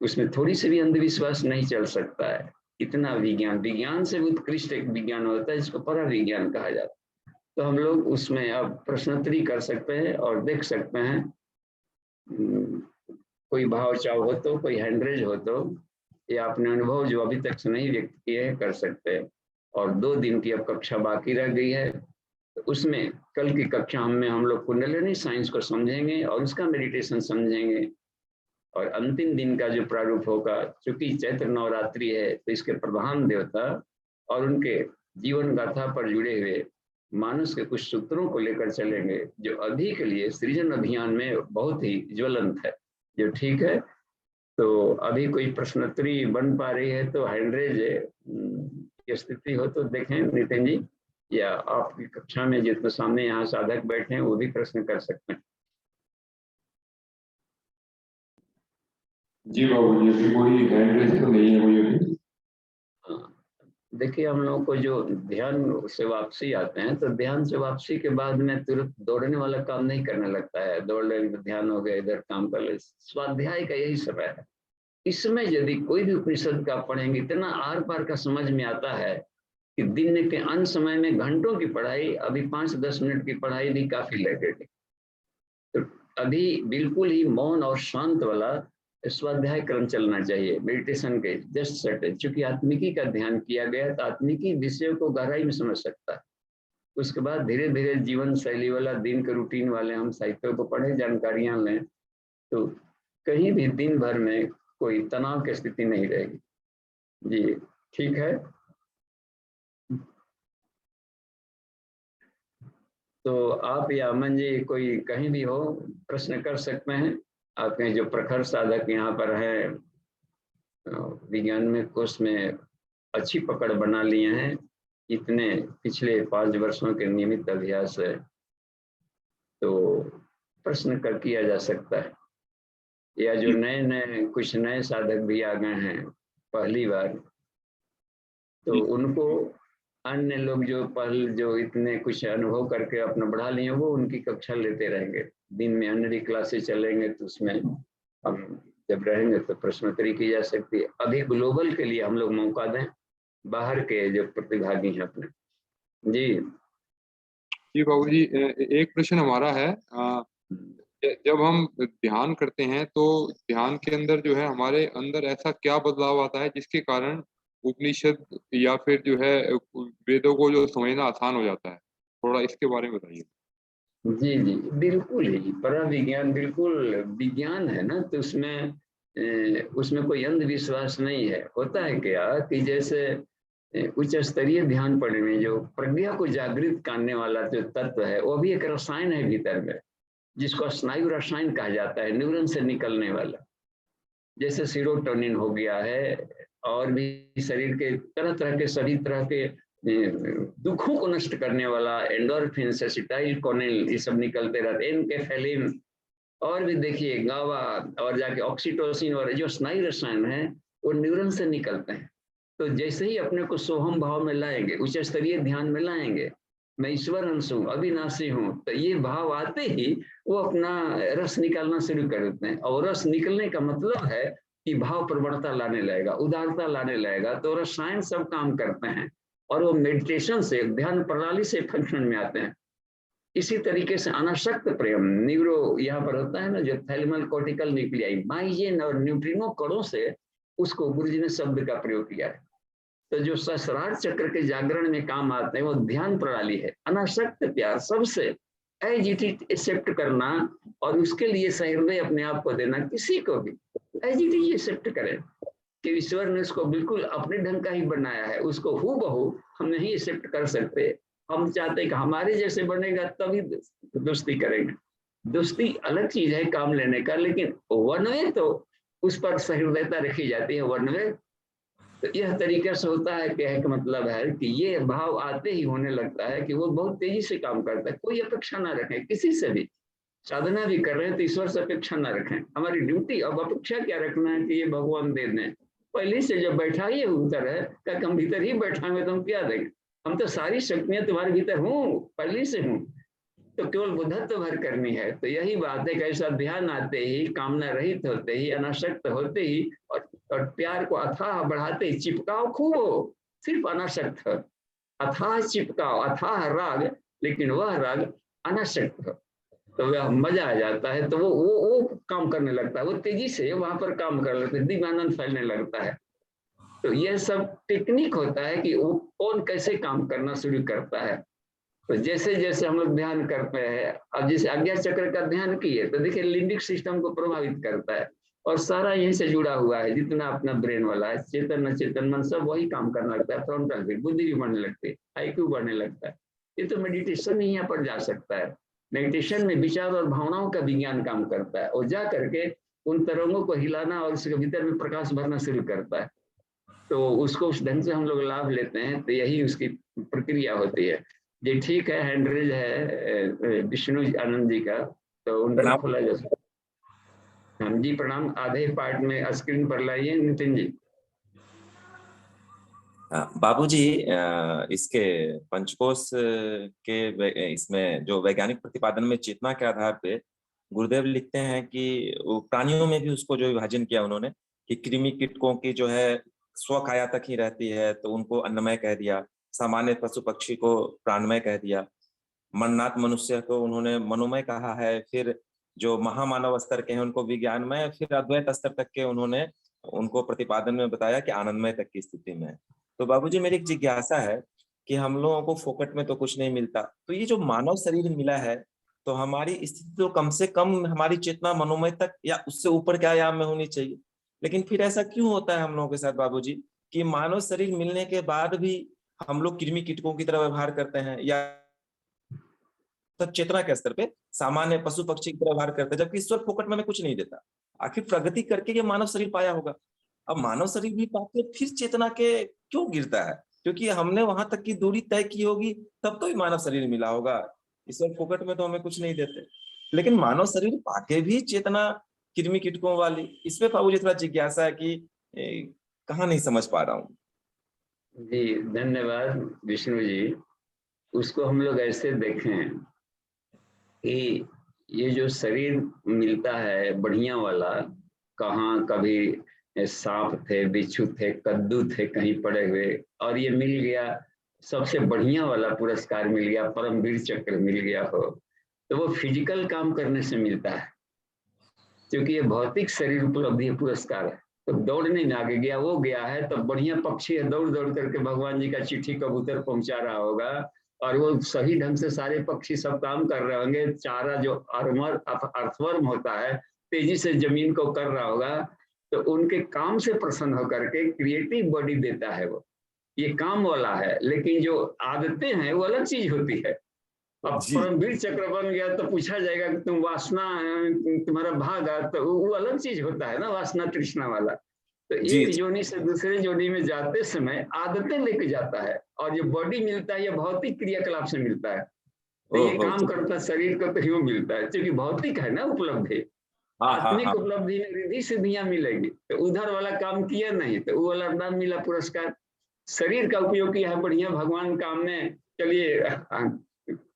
S1: उसमें थोड़ी सी भी अंधविश्वास नहीं चल सकता है। इतना विज्ञान, विज्ञान से उत्कृष्ट एक विज्ञान होता है जिसको परा विज्ञान कहा जाता है। तो हम लोग उसमें अब प्रश्नोत्तरी कर सकते हैं और देख सकते हैं, कोई भाव चाव हो तो, कोई हैंडरेज हो तो, या अपने अनुभव जो अभी तक से नहीं व्यक्त किए हैं कर सकते हैं। और 2 दिन की अब कक्षा बाकी रह गई है, तो उसमें कल की कक्षा में हम लोग कुंडलिनी साइंस को समझेंगे और उसका मेडिटेशन समझेंगे। और अंतिम दिन का जो प्रारूप होगा, चूंकि चैत्र नवरात्रि है तो इसके प्रधान देवता और उनके जीवन गाथा पर जुड़े हुए मानस के कुछ सूत्रों को लेकर चलेंगे जो अभी के लिए सृजन अभियान में बहुत ही ज्वलंत है। जो ठीक है, तो अभी कोई प्रश्नोत्तरी बन पा रही है तो हैंडरेज की स्थिति हो तो देखें नितिन जी, या आपकी कक्षा में जितने सामने यहाँ साधक बैठे हैं वो भी प्रश्न कर सकते हैं।
S2: जी बाबू जी, अभी कोई हैंडरेज तो नहीं है कोई अभी।
S1: हाँ, देखिए हम लोगों को जो ध्यान से वापसी आते हैं तो ध्यान से वापसी के बाद में तुरंत दौड़ने वाला काम नहीं करने लगता है। दौड़ रहे ध्यान हो गया, इधर काम कर ले, स्वाध्याय का यही समय है। इसमें यदि कोई भी उपनिषद का पढ़ेंगे, इतना आर पार का समझ में आता है कि दिन के अन्य समय में घंटों की पढ़ाई, अभी 5-10 मिनट की पढ़ाई भी काफी लगेगी। तो अभी बिल्कुल ही मौन और शांत वाला स्वाध्याय क्रम चलना चाहिए मेडिटेशन के जस्ट सेट। चूंकि आत्मिकी का ध्यान किया गया तो आत्मिकी विषयों को गहराई में समझ सकता है। उसके बाद धीरे धीरे जीवन शैली वाला, दिन के रूटीन वाले हम साहित्य को पढ़े, जानकारियां लें, तो कहीं भी दिन भर में कोई तनाव की स्थिति नहीं रहेगी। जी ठीक है। तो आप या अमन जी कोई कहीं भी हो प्रश्न कर सकते हैं। आपके जो प्रखर साधक यहाँ पर है विज्ञान में कोर्स में अच्छी पकड़ बना लिए हैं, इतने पिछले 5 वर्षों के नियमित अभ्यास है, तो प्रश्न कर किया जा सकता है। या जो नए नए कुछ नए साधक भी आ गए हैं पहली बार, तो उनको अन्य लोग जो इतने कुछ अनुभव करके अपना बढ़ा लिए वो उनकी कक्षा लेते रहेंगे। दिन में अन्य क्लासेस चलेंगे तो उसमें हम जब रहेंगे तो प्रश्नोत्तरी की जा सकती है। अभी ग्लोबल के लिए हम लोग मौका दें, बाहर के जो प्रतिभागी हैं अपने। जी
S3: बाबू जी, एक प्रश्न हमारा है। जब हम ध्यान करते हैं तो ध्यान के अंदर जो है हमारे अंदर ऐसा क्या बदलाव आता है जिसके कारण उपनिषद या फिर जो है वेदों को जो समझना आसान हो जाता है? थोड़ा इसके बारे में बताइए।
S1: जी जी बिल्कुल ही पर विज्ञान बिल्कुल विज्ञान है ना, तो उसमें कोई अंधविश्वास नहीं है। होता है क्या कि जैसे उच्च स्तरीय ध्यान पढ़ने में जो प्रज्ञा को जागृत करने वाला जो तत्व है वो भी एक रसायन है भीतर में, जिसको स्नायु रसायन कहा जाता है, न्यूरॉन से निकलने वाला। जैसे सीरोटोनिन हो गया है और भी शरीर के तरह तरह के सभी तरह के दुखों को नष्ट करने वाला एंडोर्फिन, एसिटाइलकोलिन, ये सब निकलते रहते हैं, एनकेफेलिन, और भी देखिए गावा और जाके ऑक्सीटोसिन और जो स्नायु रसायन है वो न्यूरॉन से निकलते हैं। तो जैसे ही अपने को सोहम भाव में लाएंगे, उच्च स्तरीय ध्यान में लाएंगे, मैं ईश्वर अंश हूँ, अविनाशी हूँ, तो ये भाव आते ही वो अपना रस निकालना शुरू कर देते हैं। और रस निकलने का मतलब है कि भाव प्रवणता लाने लगेगा, उदारता लाने लगेगा, तो रसायन सब काम करते हैं और वो मेडिटेशन से, ध्यान प्रणाली से फंक्शन में आते हैं। इसी तरीके से अनासक्त प्रेम न्यूरो यहाँ पर होता है ना, जो थैलेमल कॉर्टिकल न्यूक्लियाई माइजेन और न्यूट्रिनो कणों से उसको गुरुजी ने शब्द का प्रयोग किया है। तो जो सहस्रार चक्र के जागरण में काम आते हैं वो ध्यान प्रणाली है। अनासक्त प्यार सबसे एज इट इज एक्सेप्ट करना और उसके लिए सहृदय अपने आप को देना, किसी को भी एज इट इज एक्सेप्ट करें कि ईश्वर ने उसको बिल्कुल अपने ढंग का ही बनाया है, उसको हूबहू हम नहीं एक्सेप्ट कर सकते। हम चाहते हैं कि हमारे जैसे बनेगा तभी दोस्ती करेंगे। दोस्ती अलग चीज है काम लेने का, लेकिन वन वे तो उस पर सहृदयता रखी जाती है, वन वे। तो यह तरीके से होता है कि मतलब है कि ये भाव आते ही होने लगता है कि वो बहुत तेजी से काम करता है। कोई अपेक्षा ना रखें किसी से भी, साधना भी कर रहे हैं तो ईश्वर से अपेक्षा ना रखें। हमारी ड्यूटी अब अपेक्षा क्या रखना है कि ये भगवान दे दें। पहले से जब बैठा ही उतर है क्या हम भीतर ही बैठाएंगे तो हम क्या देंगे? हम तो सारी शक्तियां तुम्हारे भीतर हूँ, पहले से हूँ, तो केवल बुद्धत्व भर करनी है। तो यही बात है कि ऐसा ध्यान आते ही, कामना रहित होते ही, अनासक्त होते ही और प्यार को अथाह बढ़ाते ही, चिपकाओ खूब हो, सिर्फ अनासक्त हो, अथाह चिपकाओ, अथाह राग, लेकिन वह राग अनासक्त हो, तो वह मजा आ जाता है। तो वो काम करने लगता है, वो तेजी से वहां पर काम कर लेते हैं, दिव्यानंद फैलने लगता है। तो यह सब टेक्निक होता है कि वो कौन कैसे काम करना शुरू करता है। तो जैसे जैसे हम लोग ध्यान करते हैं, अब जैसे आज्ञा चक्र का ध्यान किए तो देखिए लिम्बिक सिस्टम को प्रभावित करता है और सारा यहीं से जुड़ा हुआ है। जितना अपना ब्रेन वाला है, चेतन अचेतन मन सब वही काम करने लगता है। फ्रंटल भी, बुद्धि भी बढ़ने लगती है, आईक्यू बढ़ने लगता है। ये तो मेडिटेशन ही यहाँ पर जा सकता है। मेडिटेशन में विचार और भावनाओं का विज्ञान काम करता है और जा करके उन तरंगों को हिलाना और उसके भीतर में प्रकाश भरना शुरू करता है। तो उसको उस ढंग से हम लोग लाभ लेते हैं, तो यही उसकी प्रक्रिया होती है। जी ठीक है, हैंडरेज है विष्णु आनंद जी का, तो उनको खोला जा सकता। हम जी प्रणाम। आधे पार्ट में स्क्रीन पर लाइए नितिन जी।
S4: बाबूजी, इसके पंचकोश के इसमें जो वैज्ञानिक प्रतिपादन में चेतना के आधार पे गुरुदेव लिखते हैं कि प्राणियों में भी उसको जो विभाजन किया उन्होंने कि कृमि कीटकों की जो है स्वकाया तक ही रहती है तो उनको अन्नमय कह दिया, सामान्य पशु पक्षी को प्राणमय कह दिया, मननाथ मनुष्य को उन्होंने मनोमय कहा है, फिर जो महामानव स्तर के हैं उनको विज्ञानमय, फिर अद्वैत स्तर तक के उन्होंने उनको प्रतिपादन में बताया कि आनंदमय तक की स्थिति में है। तो बाबूजी मेरी एक जिज्ञासा है कि हम लोगों को फोकट में तो कुछ नहीं मिलता, तो ये जो मानव शरीर मिला है तो हमारी स्थिति तो कम से कम हमारी चेतना मनोमय तक या उससे ऊपर के आयाम में होनी चाहिए, लेकिन फिर ऐसा क्यों होता है हम लोगों के साथ बाबूजी कि मानव शरीर मिलने के बाद भी हम लोग कृमि कीटकों की तरह व्यवहार करते हैं, या तब चेतना के स्तर पे सामान्य पशु पक्षी की तरह व्यवहार करते हैं, जबकि ईश्वर फोकट में हमें कुछ नहीं देता। आखिर प्रगति करके ये मानव शरीर पाया होगा। अब मानव शरीर भी पाके फिर चेतना के क्यों गिरता है? क्योंकि हमने वहां तक की दूरी तय की होगी, तब तो ही मानव शरीर मिला होगा। ईश्वर फोकट में तो हमें कुछ नहीं देते। लेकिन मानव शरीर पाके भी चेतना कृमि कीटकों वाली, इसमें बाबू जी थोड़ा जिज्ञासा है कि कहाँ नहीं समझ पा रहा हूँ।
S1: जी धन्यवाद विष्णु जी। उसको हम लोग ऐसे देखें कि ये जो शरीर मिलता है बढ़िया वाला, कहाँ कभी सांप थे, बिच्छू थे, कद्दू थे कहीं पड़े हुए, और ये मिल गया, सबसे बढ़िया वाला पुरस्कार मिल गया, परमवीर चक्र मिल गया हो, तो वो फिजिकल काम करने से मिलता है। क्योंकि ये भौतिक शरीर उपलब्धि पुरस्कार है। तो दौड़ने में आगे गया, वो गया है, तो बढ़िया पक्षी है, दौड़ दौड़ करके भगवान जी का चिट्ठी कबूतर पहुंचा रहा होगा, और वो सही ढंग से सारे पक्षी सब काम कर रहे होंगे। चारा जो अर्थवर्म होता है तेजी से जमीन को कर रहा होगा, तो उनके काम से प्रसन्न होकर के क्रिएटिव बॉडी देता है वो, ये काम वाला है। लेकिन जो आदतें हैं वो अलग चीज होती है। अब परमवीर चक्र बन गया तो पूछा जाएगा कि तुम वासना, तुम्हारा भाग है, तो वो अलग चीज होता है ना, वासना तृष्णा वाला। तो एक जोनी से दूसरे जोनी में जाते समय आदतें लेके जाता है, और जो बॉडी मिलता है ये भौतिक क्रियाकलाप से मिलता है। तो ये काम करता शरीर को तो यूं मिलता है, क्योंकि भौतिक है ना उपलब्धि। आत्मिक उपलब्धि में रिद्धि सिद्धियां मिलेगी, तो उधर वाला काम किया नहीं तो वो वाला नाम मिला पुरस्कार। शरीर का उपयोग किया है बढ़िया भगवान काम में। चलिए,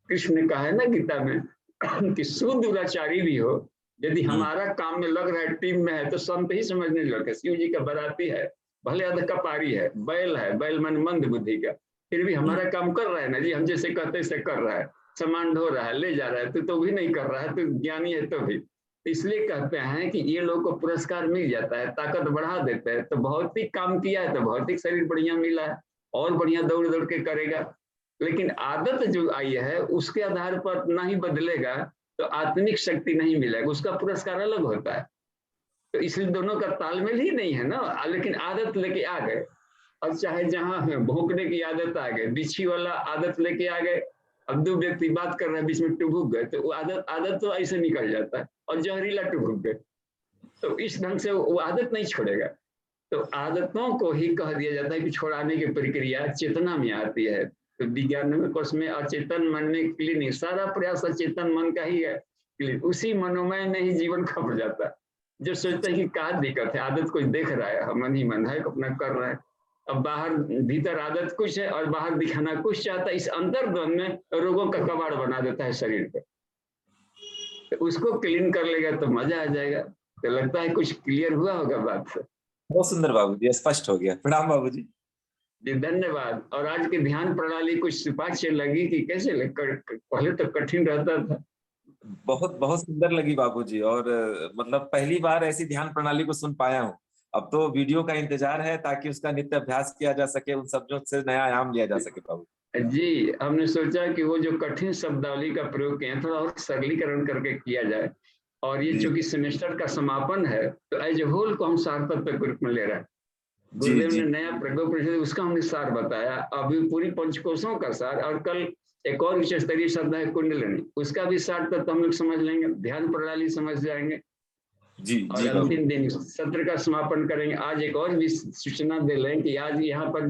S1: कृष्ण ने कहा है ना गीता में कि शुद्ध दुराचारी भी हो, यदि हमारा काम में लग रहा है, टीम में है, तो संत ही समझने लगे। शिव जी का बराती है, भले अध कपारी है, बैल मन मंद बुद्धि का, फिर भी हमारा काम कर रहा है ना जी, हम जैसे कहते से कर रहा है, सामान ढो रहा है, ले जा रहा है, तो भी नहीं कर रहा है, तो ज्ञानी है तो भी। इसलिए कहते हैं कि ये लोग को पुरस्कार मिल जाता है, ताकत बढ़ा देते हैं। तो भौतिक काम किया है तो भौतिक शरीर बढ़िया मिला है, और बढ़िया दौड़ दौड़ के करेगा। लेकिन आदत जो आई है उसके आधार पर ना ही बदलेगा तो आत्मिक शक्ति नहीं मिलेगा, उसका पुरस्कार अलग होता है। तो इसलिए दोनों का तालमेल ही नहीं है ना। लेकिन आदत लेके आ गए, और चाहे जहां भौंकने की आदत आ गई, बिच्छी वाला आदत लेके आ गए, अब दो व्यक्ति बात कर रहे हैं, बीच में टुभुक गए, तो वो आदत तो ऐसे निकल जाता है, और जहरीला टुभुक गए। तो इस ढंग से वो आदत नहीं छोड़ेगा। तो आदतों को ही कह दिया जाता है कि छोड़ाने की प्रक्रिया चेतना में आती है। तो विज्ञान कोश में अचेतन मन में क्लिनिक, सारा प्रयास अचेतन मन का ही है। उसी मनोमय में ही जीवन खप जाता है। जो सोचता है कि क्या दिक्कत है, आदत कुछ देख रहा है, मन ही मन है अपना कर रहा है। अब बाहर भीतर आदत कुछ है और बाहर दिखाना कुछ चाहता है। इस अंतर्द्वंद में रोगों का कबाड़ बना देता है शरीर पे। तो उसको क्लीन कर लेगा तो मजा आ जाएगा। तो लगता है कुछ क्लियर हुआ होगा बात से।
S4: बहुत सुंदर बाबूजी, स्पष्ट हो गया। प्रणाम बाबूजी।
S1: जी धन्यवाद। और आज की ध्यान प्रणाली कुछ सुपाच्य लगी कि कैसे पहले तो कठिन रहता था।
S4: बहुत बहुत सुंदर लगी बाबूजी, और मतलब पहली बार ऐसी ध्यान प्रणाली को सुन पाया हूँ। अब तो वीडियो का इंतजार है ताकि उसका नित्य अभ्यास किया जा सके, उन शब्दों से नया आयाम लिया जा सके बाबू
S1: जी। हमने सोचा कि वो जो कठिन शब्दावली का प्रयोग किया थोड़ा और सरलीकरण करके किया जाए। और ये चूंकि सेमेस्टर का समापन है तो एज ए होल को हम सार्थक के रूप में ले रहे हैं। गुरुदेव ने नया प्रज्ञोपनिषद उसका हमने सार बताया, अभी पूरी पंचकोशों का सार, और कल एक और उच्च स्तरीय शब्द है कुंडलिनी, उसका भी सार तत्व हम लोग समझ लेंगे, ध्यान प्रणाली समझ जाएंगे। और अंतिम दिन सत्र का समापन करेंगे। आज एक और भी सूचना दे लें कि आज यहाँ पर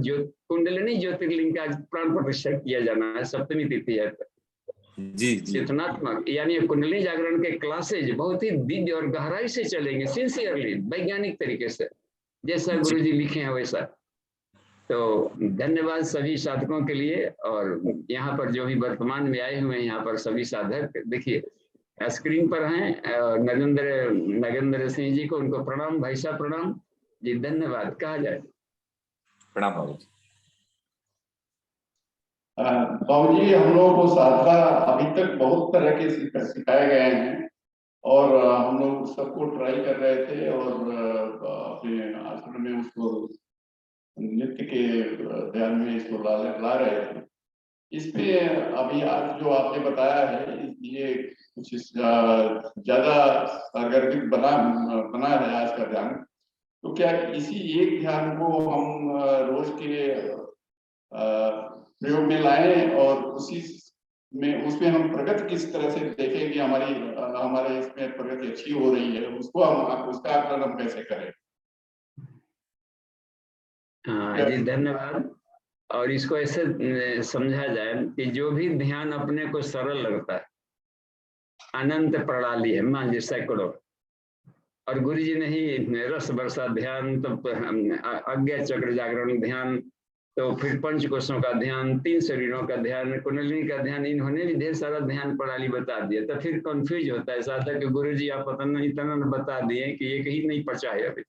S1: कुंडलिनी ज्योतिर्लिंग का आज प्राण प्रतिष्ठा किया जाना है, सप्तमी तिथि है। चेतनात्मक यानी कुंडलिनी जागरण के क्लासेज बहुत ही दिव्य और गहराई से चलेंगे, सिंसियरली वैज्ञानिक तरीके से, जैसा गुरु जी लिखे हैं वैसा। तो धन्यवाद सभी साधकों के लिए। और यहाँ पर जो भी वर्तमान में आए हुए हैं यहाँ पर सभी साधक देखिए स्क्रीन पर हैं। नगेंद्र सिंह जी को, उनको प्रणाम, भाई साहब प्रणाम जी, धन्यवाद कहा जाए।
S4: प्रणाम बाबू जी।
S2: बाबू जी, हम लोगों को साधना अभी तक बहुत तरह के सिखाए गए हैं, और हम लोग सबको ट्राई कर रहे थे, और अपने आश्रम में उसको नित्य के ध्यान में इसको ला रहे थे। इसमें अभी आज जो आपने बताया है ये कुछ ज्यादा सार्वत्रिक बना है आज का ध्यान। तो क्या इसी एक ध्यान को हम रोज के प्रयोग में लाएं और उसी में उसमें हम प्रगति किस तरह से देखें कि हमारे इसमें प्रगति अच्छी हो रही है, उसको हम उसका आकलन हम कैसे करें?
S1: हाँ जी, धन्यवाद। और इसको ऐसे समझा जाए कि जो भी ध्यान अपने को सरल लगता है, अनंत प्रणाली है, मान लीजिए सैकड़ों, और गुरु जी ने ही रस वर्षा ध्यान, तो अज्ञा चक्र जागरण ध्यान, तो फिर पंचकोशों का ध्यान, 3 शरीरों का ध्यान, कुंडलिनी का ध्यान, इन्होंने भी ढेर सारा ध्यान प्रणाली बता दिया। तो फिर कंफ्यूज होता है साधक कि गुरु जी आप पता नहीं इतना बता दिए कि एक ही नहीं पचा है, अभी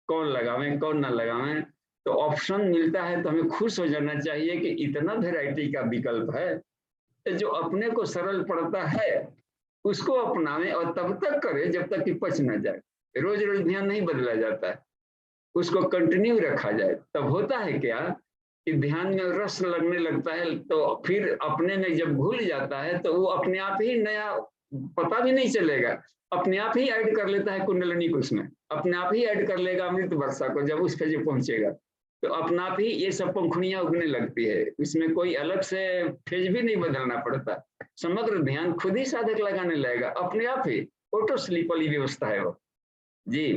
S1: कौन लगावें कौन ना लगावें। तो ऑप्शन मिलता है तो हमें खुश हो जाना चाहिए कि इतना वैरायटी का विकल्प है। तो जो अपने को सरल पड़ता है उसको अपनावें और तब तक करें जब तक कि पच न जाए। रोज रोज ध्यान नहीं बदला जाता है, उसको कंटिन्यू रखा जाए। तब होता है क्या कि ध्यान में रस लगने लगता है, तो फिर अपने में जब घुल जाता है तो वो अपने आप ही नया, पता भी नहीं चलेगा, अपने आप ही ऐड कर लेता है कुंडलिनी को, उसमें अपने आप ही ऐड कर लेगा अमृत वर्षा को। जब उस फेज पहुंचेगा तो अपना आप ही ये सब पंखुड़ियां उगने लगती है, इसमें कोई अलग से फेज भी नहीं बदलना पड़ता। समग्र ध्यान खुद ही साधक लगाने लगेगा अपने आप ही, ऑटो स्लीप वाली व्यवस्था है वो जी।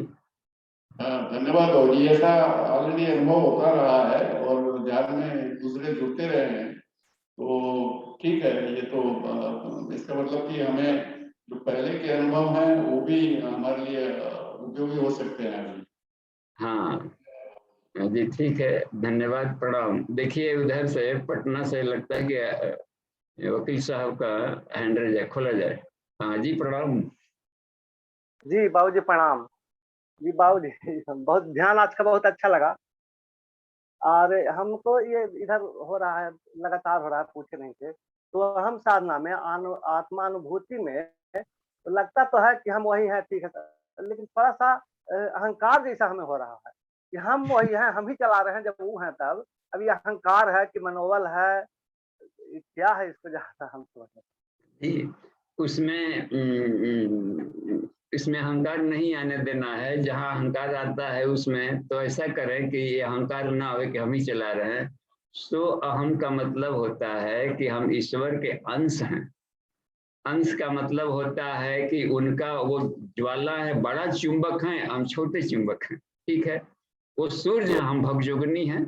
S2: धन्यवाद बाबू जी, ऐसा ऑलरेडी अनुभव होता रहा है और ध्यान में दूसरे जुड़ते रहे हैं, तो ठीक है। ये तो इसका मतलब कि हमें जो पहले के अनुभव हैं वो भी हमारे लिए उपयोगी हो सकते हैं अभी।
S1: हाँ जी, ठीक है, धन्यवाद, प्रणाम। देखिए उधर से पटना से लगता है कि वकील साहब का हैंड रेज है, खोला जाए। हाँ जी, प्रणाम।
S5: जी बाबू जी प्रणाम। जी बाबू जी बहुत ध्यान आज का बहुत अच्छा लगा, और हमको ये इधर हो रहा है, लगातार हो रहा है, पूछे नहीं थे। तो हम साधना में आत्मानुभूति में तो लगता तो है कि हम वही हैं, ठीक है, लेकिन थोड़ा सा अहंकार जैसा हमें हो रहा है कि हम वही हैं, हम ही चला रहे हैं जब वो हैं तब। अब ये अहंकार है कि मनोबल है, क्या है इसको जानना हम समझ।
S1: जी, उसमें इसमें अहंकार नहीं आने देना है। जहाँ अहंकार आता है उसमें तो ऐसा करें कि ये अहंकार ना हो कि हम ही चला रहे हैं। सो अहम का मतलब होता है कि हम ईश्वर के अंश हैं। अंश का मतलब होता है कि उनका वो ज्वाला है, बड़ा चुंबक है, हम छोटे चुंबक हैं, ठीक है। वो सूर्य, हम भगजोगनी हैं।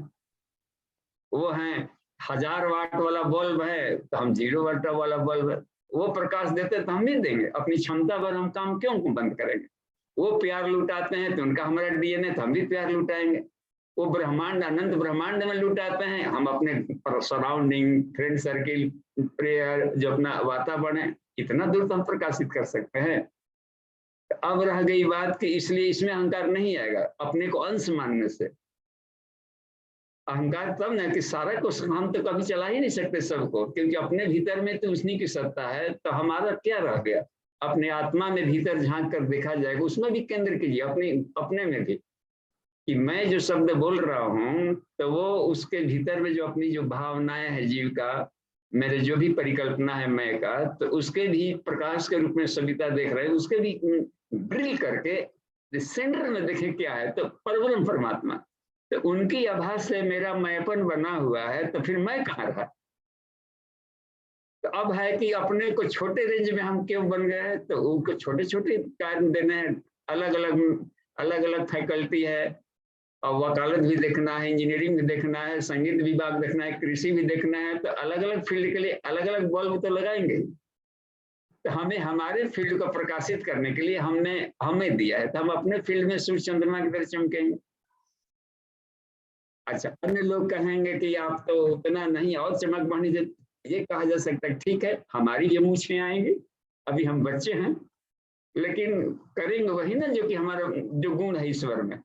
S1: वो हैं 1000 वाट वाला बल्ब है तो हम 0 वाट वाला बल्ब है। वो प्रकाश देते तो हम भी देंगे, अपनी क्षमता पर हम काम क्यों बंद करेंगे। वो प्यार लुटाते हैं तो उनका हमारा डीएनए, तो हम भी प्यार लुटाएंगे। वो ब्रह्मांड, अनंत ब्रह्मांड में लुटाते हैं, हम अपने सराउंडिंग, फ्रेंड सर्किल, प्रेयर, जो अपना वातावरण है, इतना दूर तो हम प्रकाशित कर सकते हैं। अब रह गई बात कि इसलिए इसमें अहंकार नहीं आएगा अपने को अंश मानने से। अहंकार तब ना कि सारा को हम तो कभी चला ही नहीं सकते सबको, क्योंकि अपने भीतर में तो उसी की सत्ता है। तो हमारा क्या रह गया, अपने आत्मा में भीतर झांक कर देखा जाएगा, उसमें भी केंद्र कीजिए, अपने में भी, कि मैं जो शब्द बोल रहा हूँ तो वो उसके भीतर में जो अपनी जो भावनाएं है जीव का, मेरे जो भी परिकल्पना है मैं का, तो उसके भी प्रकाश के रूप में सविता देख रहे हैं, उसके भी ड्रिल करके सेंटर में देखे क्या है, तो परब्रह्म परमात्मा, तो उनकी आभास से मेरा मैंपन बना हुआ है। तो फिर मैं कहाँ रहा। तो अब है कि अपने को छोटे रेंज में हम क्यों बन गए हैं, तो उनको छोटे छोटे कार्य देने हैं। अलग अलग फैकल्टी है, और वकालत भी देखना है, इंजीनियरिंग भी देखना है, संगीत विभाग देखना है, कृषि भी देखना है। तो अलग अलग फील्ड के लिए अलग अलग बल्ब तो लगाएंगे। तो हमें हमारे फील्ड को प्रकाशित करने के लिए हमें दिया है, तो हम अपने फील्ड में सूर्य चंद्रमा की तरह चमकेंगे। अच्छा, अन्य लोग कहेंगे कि आप तो उतना नहीं, और चमक बढ़नी चाहिए, ये कहा जा सकता है, ठीक है, हमारी ये मूछें आएंगी, अभी हम बच्चे हैं, लेकिन करेंगे वही ना जो कि हमारा जो गुण है ईश्वर में।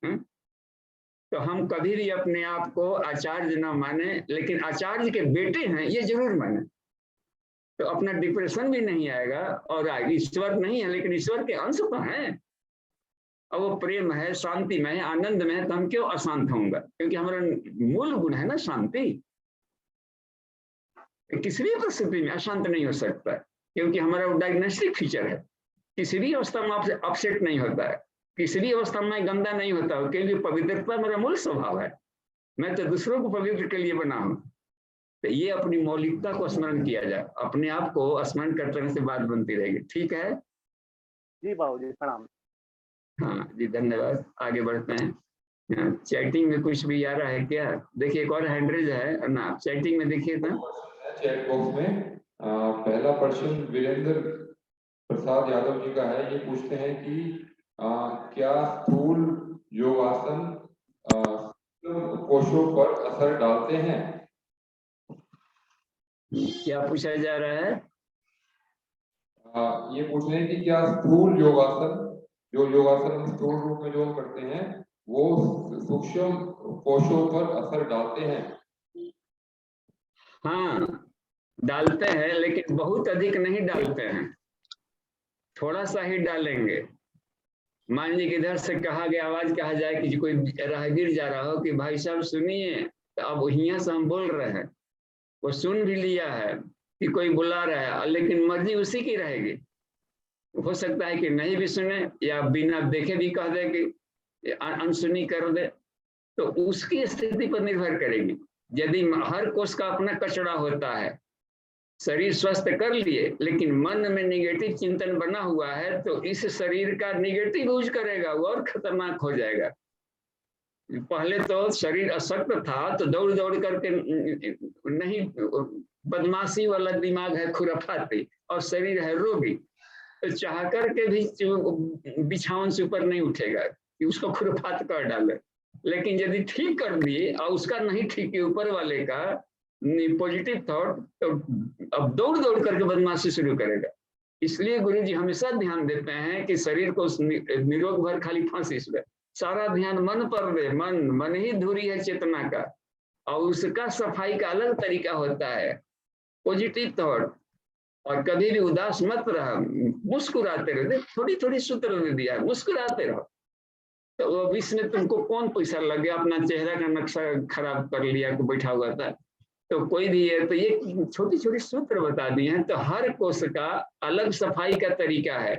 S1: तो हम कभी भी अपने आप को आचार्य ना माने, लेकिन आचार्य के बेटे हैं ये जरूर माने, तो अपना डिप्रेशन भी नहीं आएगा। और ईश्वर नहीं है लेकिन ईश्वर के अंश तो हैं, और वो प्रेम है, शांति में है, आनंद में है, तो हम क्यों अशांत होंगे, क्योंकि हमारा मूल गुण है ना शांति। किसी भी परिस्थिति में अशांत नहीं हो सकता, क्योंकि हमारा डायग्नोस्टिक फीचर है, किसी भी अवस्था में आपसे अपसेट नहीं होता है। किसी भी अवस्था में गंदा नहीं होता हूँ, क्योंकि पवित्रता मेरा मूल स्वभाव है। मैं तो दूसरों को पवित्र के लिए बना हूँ। तो ये अपनी मौलिकता को स्मरण किया जाए, अपने आप को स्मरण करते रहने से बात बनती रहेगी। ठीक है
S5: जी बाबूजी प्रणाम।
S1: हाँ जी, धन्यवाद। आगे बढ़ते हैं। चैटिंग में कुछ भी आ रहा है क्या? देखिए एक और हैंड रेज है ना, चैटिंग में देखिए ना।
S3: चैट बॉक्स में पहला प्रश्न वीरेंद्र प्रसाद यादव जी का है। ये पूछते हैं कि क्या स्थूल योगासन कोशों पर असर डालते हैं?
S1: क्या पूछा जा रहा है?
S3: ये पूछ रहे हैं कि क्या स्थूल योगासन, जो योगासन हम स्थूल रूप में जो हम करते हैं, वो सूक्ष्म कोशों पर असर डालते हैं?
S1: हाँ डालते हैं, लेकिन बहुत अधिक नहीं डालते हैं, थोड़ा सा ही डालेंगे। मान लीजिए कि इधर से कहा गया, आवाज कहा जाए कि कोई राहगीर जा रहा हो कि भाई साहब सुनिए, तो अब यहाँ से हम बोल रहे हैं, वो सुन भी लिया है कि कोई बुला रहा है, लेकिन मर्जी उसी की रहेगी। हो सकता है कि नहीं भी सुने या बिना देखे भी कह दे कि अनसुनी कर दे, तो उसकी स्थिति पर निर्भर करेगी। यदि हर कोष का अपना कचरा होता है, शरीर स्वस्थ कर लिए लेकिन मन में निगेटिव चिंतन बना हुआ है, तो इस शरीर का निगेटिव यूज करेगा, वो और खतरनाक हो जाएगा। पहले तो शरीर अशक्त था तो दौड़ दौड़ करके नहीं, बदमाशी वाला दिमाग है खुराफाती, और शरीर है रोगी, तो चाह करके भी बिछावन से ऊपर नहीं उठेगा कि उसको खुराफात कर डाले। लेकिन यदि ठीक कर दिए और उसका नहीं ठीक है ऊपर वाले का पॉजिटिव थॉट, तो अब दौड़ दौड़ करके बदमाशी शुरू करेगा। इसलिए गुरुजी हमेशा ध्यान देते हैं कि शरीर को निरोग भर खाली फांसी से सारा ध्यान मन पर दे। मन ही धुरी है चेतना का, और उसका सफाई का अलग तरीका होता है, पॉजिटिव थॉट। और कभी भी उदास मत रहो, मुस्कुराते रहो। थोड़ी थोड़ी सूत्र दे दिया, मुस्कुराते रहो। तो अब इसमें तुमको कौन पैसा लग गया, अपना चेहरा का नक्शा खराब कर लिया कि बैठा हुआ था, तो कोई भी है। तो ये छोटी छोटी सूत्र बता दिए हैं। तो हर कोष का अलग सफाई का तरीका है।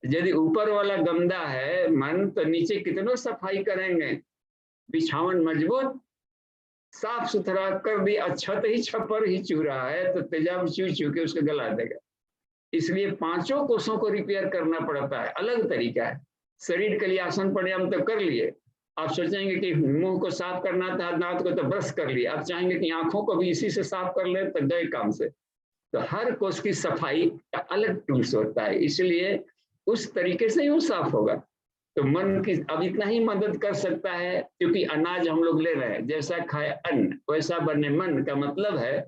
S1: यदि ऊपर वाला गंदा है मन, तो नीचे कितनों सफाई करेंगे। बिछावन मजबूत साफ सुथरा कर दिया, छत ही छप्पर ही चू रहा है, तो तेजाब चू चू के उसको गला देगा। इसलिए पांचों कोषों को रिपेयर करना पड़ता है, अलग तरीका है। शरीर के लिए आसन प्राणायाम तो कर लिए, आप सोचेंगे कि मुंह को साफ करना था, दांत को तो ब्रश कर लिया, आप चाहेंगे कि आंखों को भी इसी से साफ कर ले, तो गए काम से। तो हर कोष की सफाई का अलग टूल्स होता है, इसलिए उस तरीके से ही साफ होगा। तो मन की अब इतना ही मदद कर सकता है, क्योंकि अनाज हम लोग ले रहे हैं, जैसा खाए अन्न वैसा बने मन का मतलब है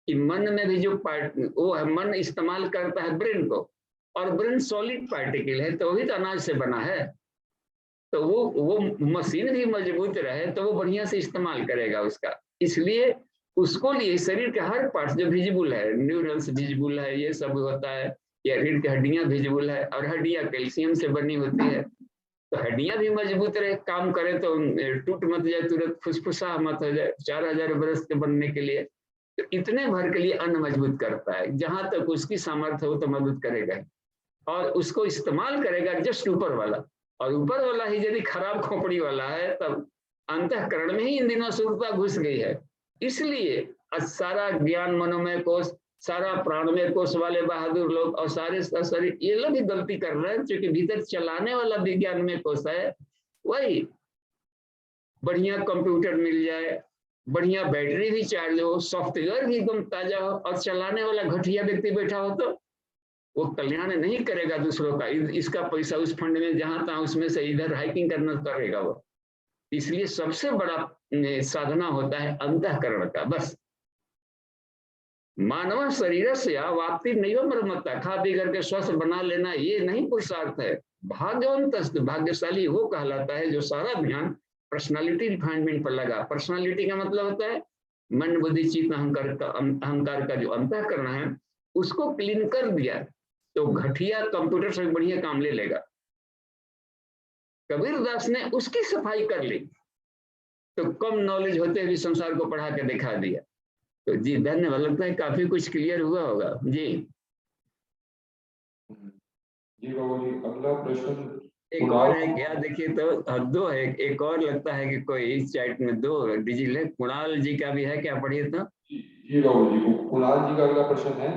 S1: कि मन में भी जो पार्ट वो है, मन इस्तेमाल करता है ब्रेन को, और ब्रेन सॉलिड पार्टिकल है, तो वही तो अनाज से बना है। तो वो मशीन भी मजबूत रहे तो वो बढ़िया से इस्तेमाल करेगा उसका। इसलिए उसको लिए शरीर के हर पार्ट जो विजिबल है, न्यूरल्स विजिबल है, ये सब होता है, या रीढ़ की हड्डियां विजिबल है, और हड्डियां कैल्शियम से बनी होती है, तो हड्डियां भी मजबूत रहे, काम करे तो टूट मत जाए, तुरंत फुसफुसा मत हो जाए 4000 बरस के बनने के लिए। तो इतने भर के लिए अन्न मजबूत करता है, जहां तक उसकी सामर्थ्य हो तो मदद करेगा, और उसको इस्तेमाल करेगा जस्ट ऊपर वाला। और ऊपर वाला ही यदि खराब खोपड़ी वाला है, तब अंतःकरण में ही इन दिनों सुरता घुस गई है। इसलिए सारा ज्ञान मनोमय कोष, सारा प्राणमय कोष वाले बहादुर लोग और सारे शरीर, ये लोग भी गलती कर रहे हैं, क्योंकि भीतर चलाने वाला विज्ञान में कोष है वही। बढ़िया कंप्यूटर मिल जाए, बढ़िया बैटरी भी चार्ज हो, सॉफ्टवेयर भी एकदम ताजा हो, और चलाने वाला घटिया व्यक्ति बैठा हो, तो वो कल्याण नहीं करेगा दूसरों का। इसका पैसा उस फंड में जहां तहां उसमें से इधर हाइकिंग करना करेगा वो। इसलिए सबसे बड़ा साधना होता है अंतःकरण का, बस। मानव शरीर से वाप्ति नहीं मरमत्ता, खा पी करके स्वस्थ बना लेना ये नहीं पुरुषार्थ है। भाग्यवंत भाग्यशाली वो कहलाता है जो सारा ध्यान पर्सनालिटी रिफाइनमेंट पर लगा। पर्सनालिटी का मतलब होता है मन बुद्धि चित्त अहंकार का जो अंतःकरण है, उसको क्लीन कर दिया, तो घटिया कंप्यूटर से बढ़िया काम ले लेगा। कबीर दास ने उसकी सफाई कर ली, तो कम नॉलेज होते हुए संसार को पढ़ा के दिखा दिया। तो जी धन्यवाद, लगता है काफी कुछ क्लियर हुआ होगा जी।
S3: जी बाबू जी, अगला प्रश्न
S1: एक और है क्या, देखिए तो दो है, एक और लगता है कि कोई इस चैट में दो डिजिटल है, कुणाल जी का भी है क्या, पढ़िए तो।
S6: जी बाबू जी, कुणाल जी का अगला प्रश्न है।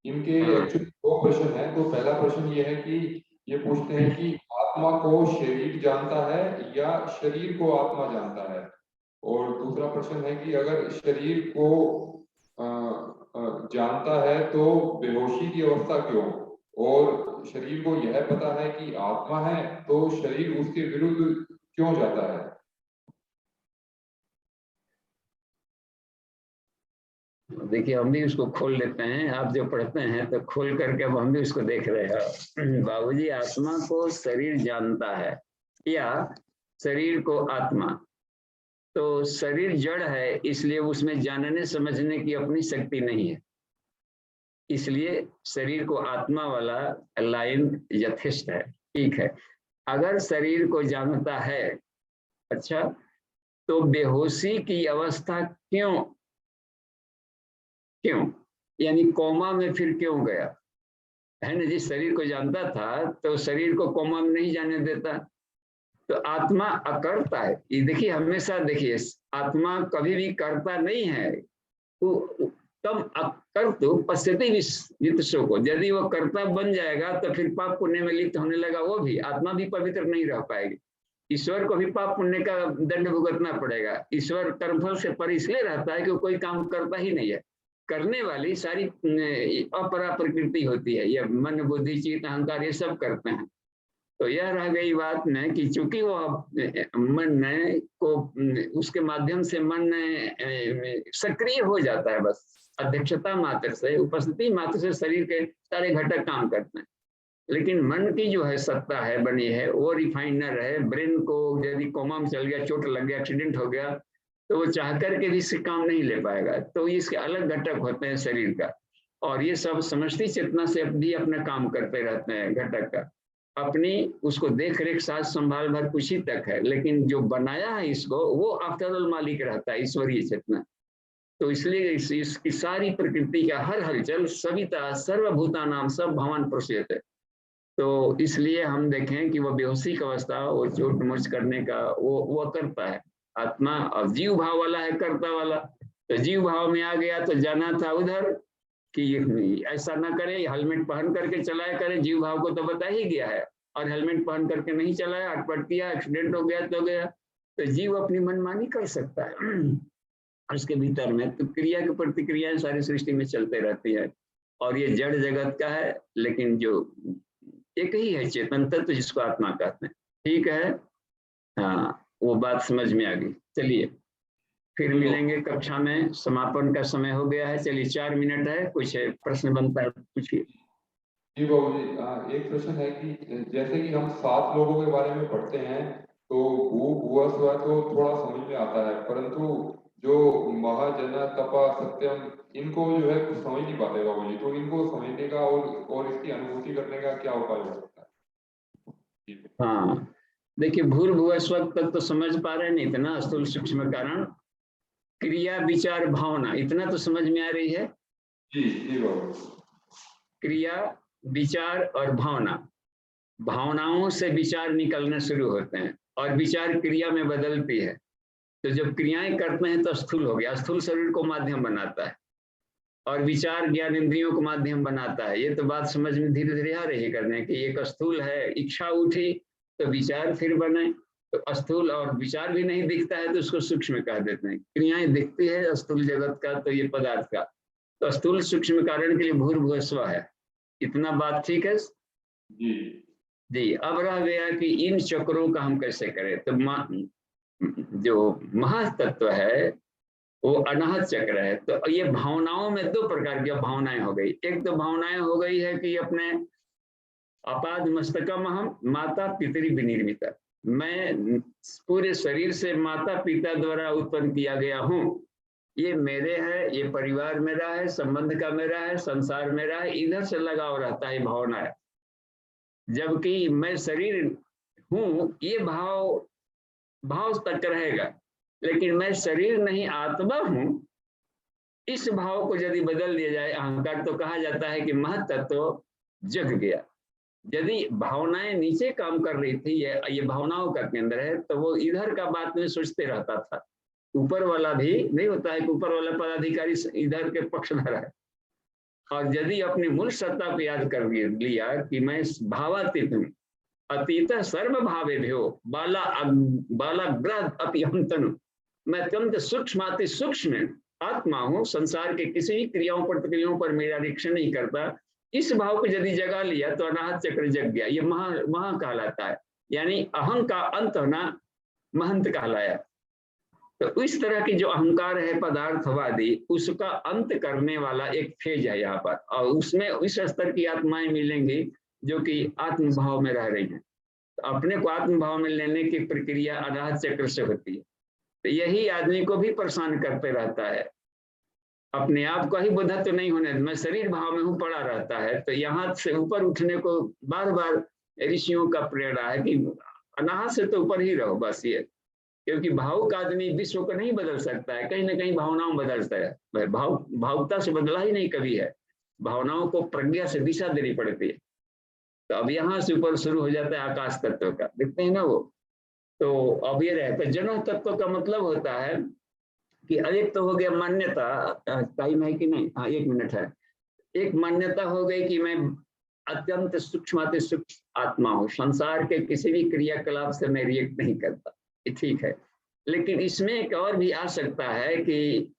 S6: इनके
S1: हाँ।
S6: एक्चुअली दो प्रश्न है। तो पहला प्रश्न ये है कि ये पूछते हैं कि आत्मा को शरीर जानता है या शरीर को आत्मा जानता है। और दूसरा प्रश्न है कि अगर शरीर को जानता है तो बेहोशी की अवस्था क्यों, और शरीर को यह पता है कि आत्मा है तो शरीर उसके विरुद्ध क्यों जाता है।
S1: देखिए हम भी उसको खोल लेते हैं, आप जो पढ़ते हैं तो खोल करके अब हम भी उसको देख रहे हैं। बाबूजी, आत्मा को शरीर जानता है या शरीर को आत्मा, तो शरीर जड़ है इसलिए उसमें जानने समझने की अपनी शक्ति नहीं है, इसलिए शरीर को आत्मा वाला लाइन यथेष्ट है, ठीक है। अगर शरीर को जानता है, अच्छा, तो बेहोशी की अवस्था क्यों, क्यों यानी कोमा में फिर क्यों गया है ना। जिस शरीर को जानता था तो शरीर को कोमा में नहीं जाने देता, तो आत्मा अकर्ता है। ये देखिए हमेशा देखिए, आत्मा कभी भी कर्ता नहीं है, वो तम अकर्तु पश्यति वित्तसो को, यदि वो कर्ता बन जाएगा तो फिर पाप पुण्य में लिप्त होने लगा, वो भी आत्मा भी पवित्र नहीं रह पाएगी। ईश्वर को भी पाप पुण्य का दंड भुगतना पड़ेगा। ईश्वर कर्मफल से पर इसलिए रहता है कि कोई काम करता ही नहीं है, करने वाली सारी अपरा प्रकृति होती है, ये मन बुद्धि चित्त अहंकार ये सब करते हैं। तो यह रह गई बात में कि चूंकि वो मन को उसके माध्यम से मन सक्रिय हो जाता है, बस अध्यक्षता मात्र से, उपस्थिति मात्र से शरीर के सारे घटक काम करते हैं। लेकिन मन की जो है सत्ता है बनी है, वो रिफाइनर है। ब्रेन को यदि कोमा में चल गया, चोट लग गया, एक्सीडेंट हो गया, तो वो चाह करके भी इससे काम नहीं ले पाएगा। तो इसके अलग घटक होते हैं शरीर का, और ये सब समष्टि चेतना से भी अपना काम करते रहते हैं घटक का, अपनी उसको देख रेख साथ संभाल भर कुछ ही तक है, लेकिन जो बनाया है इसको वो आफ्टर ऑल मालिक रहता है, ईश्वरीय चेतना। तो इसलिए इसकी सारी प्रकृति का हर हलचल सविता सर्वभूता नाम सब भवन प्रोसेस है। तो इसलिए हम देखें कि वो बेहोशी की अवस्था, वो चोट मोच करने का वो करता है आत्मा, और जीव भाव वाला है कर्ता वाला। तो जीव भाव में आ गया तो जाना था उधर कि ऐसा ना करे, हेलमेट पहन करके चलाया करे, जीव भाव को तो बता ही गया है, और हेलमेट पहन करके नहीं चलाया, अटपट किया, एक्सीडेंट हो गया तो गया। तो जीव अपनी मनमानी कर सकता है उसके भीतर में। तो क्रिया की प्रतिक्रियाएं सारी सृष्टि में चलते रहती है, और ये जड़ जगत का है, लेकिन जो एक ही है चेतन तत्व जिसको आत्मा कहते हैं, ठीक है। हाँ, वो बात समझ में आ गई। चलिए फिर मिलेंगे कक्षा में, समापन का समय हो गया है। चलिए 4 मिनट है, कुछ प्रश्न बनता है पूछिए।
S6: जी बाबू जी, एक प्रश्न है कि जैसे कि हम 7 लोगों के बारे में पढ़ते हैं तो भू भुआ स्वा तो थोड़ा समझ में आता है, परंतु जो महाजना तपा सत्यम, इनको जो है कुछ समझ नहीं पाते बाबू जी। तो इनको समझने का और इसकी अनुभूति करने का क्या उपाय हो सकता है?
S1: हाँ देखिए, भूर्भुव स्व तक तो समझ पा रहे नहीं, इतना स्थूल सूक्ष्म कारण, क्रिया विचार भावना इतना तो समझ में आ रही है।
S6: जी जी बाबू।
S1: क्रिया विचार और भावना, भावनाओं से विचार निकलने शुरू होते हैं, और विचार क्रिया में बदलती है। तो जब क्रियाएं करते हैं तो स्थूल हो गया, स्थूल शरीर को माध्यम बनाता है, और विचार ज्ञान इंद्रियों को माध्यम बनाता है। ये तो बात समझ में धीरे धीरे आ रही करने की, एक स्थूल है, इच्छा उठी तो विचार फिर बने। तो स्थूल और विचार भी नहीं दिखता है तो उसको सूक्ष्म कह देते हैं, क्रियाएं दिखती है स्थूल जगत का, तो ये पदार्थ का। तो स्थूल सूक्ष्म कारण के लिए भूर्भुव स्व है। इतना बात ठीक है
S6: जी
S1: जी। अब रह गया कि इन चक्रों का हम कैसे करें। तो जो महातत्व है वो अनाहत चक्र है। तो ये भावनाओं में 2 प्रकार की भावनाएं हो गई। एक तो भावनाएं हो गई है कि अपने अपाद मस्तकम हम माता पितरी विनिर्मित, मैं पूरे शरीर से माता पिता द्वारा उत्पन्न किया गया हूँ, ये मेरे है, ये परिवार मेरा है, संबंध का मेरा है, संसार मेरा है, इधर से लगाव रहता है भावना है। जबकि मैं शरीर हूँ, ये भाव तक रहेगा, लेकिन मैं शरीर नहीं आत्मा हूँ, इस भाव को यदि बदल दिया जाए अहंकार, तो कहा जाता है कि महत्त्व जग गया। यदि भावनाएं नीचे काम कर रही थी, ये भावनाओं का केंद्र है, तो वो इधर का बात में सोचते रहता था। ऊपर वाला भी नहीं होता है कि ऊपर वाला पदाधिकारी इधर के पक्षधर है। और यदि अपनी मूल सत्ता को याद कर लिया कि मैं भावातीत हूँ, अतीत सर्वभावे भ्यो बालाग्रह अपिहंतनु, मैं अत्यंत सूक्ष्माति सूक्ष्म आत्मा हूँ, संसार के किसी भी क्रियाओं प्रतिक्रियाओं पर मेरा निरीक्षण नहीं करता। इस भाव को यदि जगा लिया तो अनाहत चक्र जग गया। ये महा कहलाता है, यानी अहं का अंत होना महंत कहलाया। तो इस तरह की जो अहंकार है पदार्थवादी, उसका अंत करने वाला एक फेज है यहाँ पर, और उसमें इस स्तर की आत्माएं मिलेंगी जो कि आत्मभाव में रह रही हैं। तो अपने को आत्मभाव में लेने की प्रक्रिया अनाहत चक्र से होती है। तो यही आदमी को भी परेशान करते रहता है, अपने आप का ही बोधत्व तो नहीं होने, मैं शरीर भाव में हूँ पड़ा रहता है। तो यहाँ से ऊपर उठने को बार बार ऋषियों का प्रेरणा है कि अनाहत से तो ऊपर ही रहो बस। ये क्योंकि भावुक आदमी विश्व को नहीं बदल सकता है, कहीं ना कहीं भावनाओं बदलता है। भावुकता से बदला ही नहीं कभी है, भावनाओं को प्रज्ञा से दिशा देनी पड़ती है। तो अब यहाँ से ऊपर शुरू हो जाता है आकाश तत्व का, देखते हैं ना वो। तो अब ये रहता है जन तत्व का मतलब होता है कि एक तो हो गया मान्यता, टाइम है कि नहीं? हाँ 1 मिनट है। एक मान्यता हो गई कि मैं अत्यंत सूक्ष्माति सूक्ष्म आत्मा हूँ, संसार के किसी भी क्रियाकलाप से मैं रिएक्ट नहीं करता, ठीक है। लेकिन इसमें एक और भी आ सकता है कि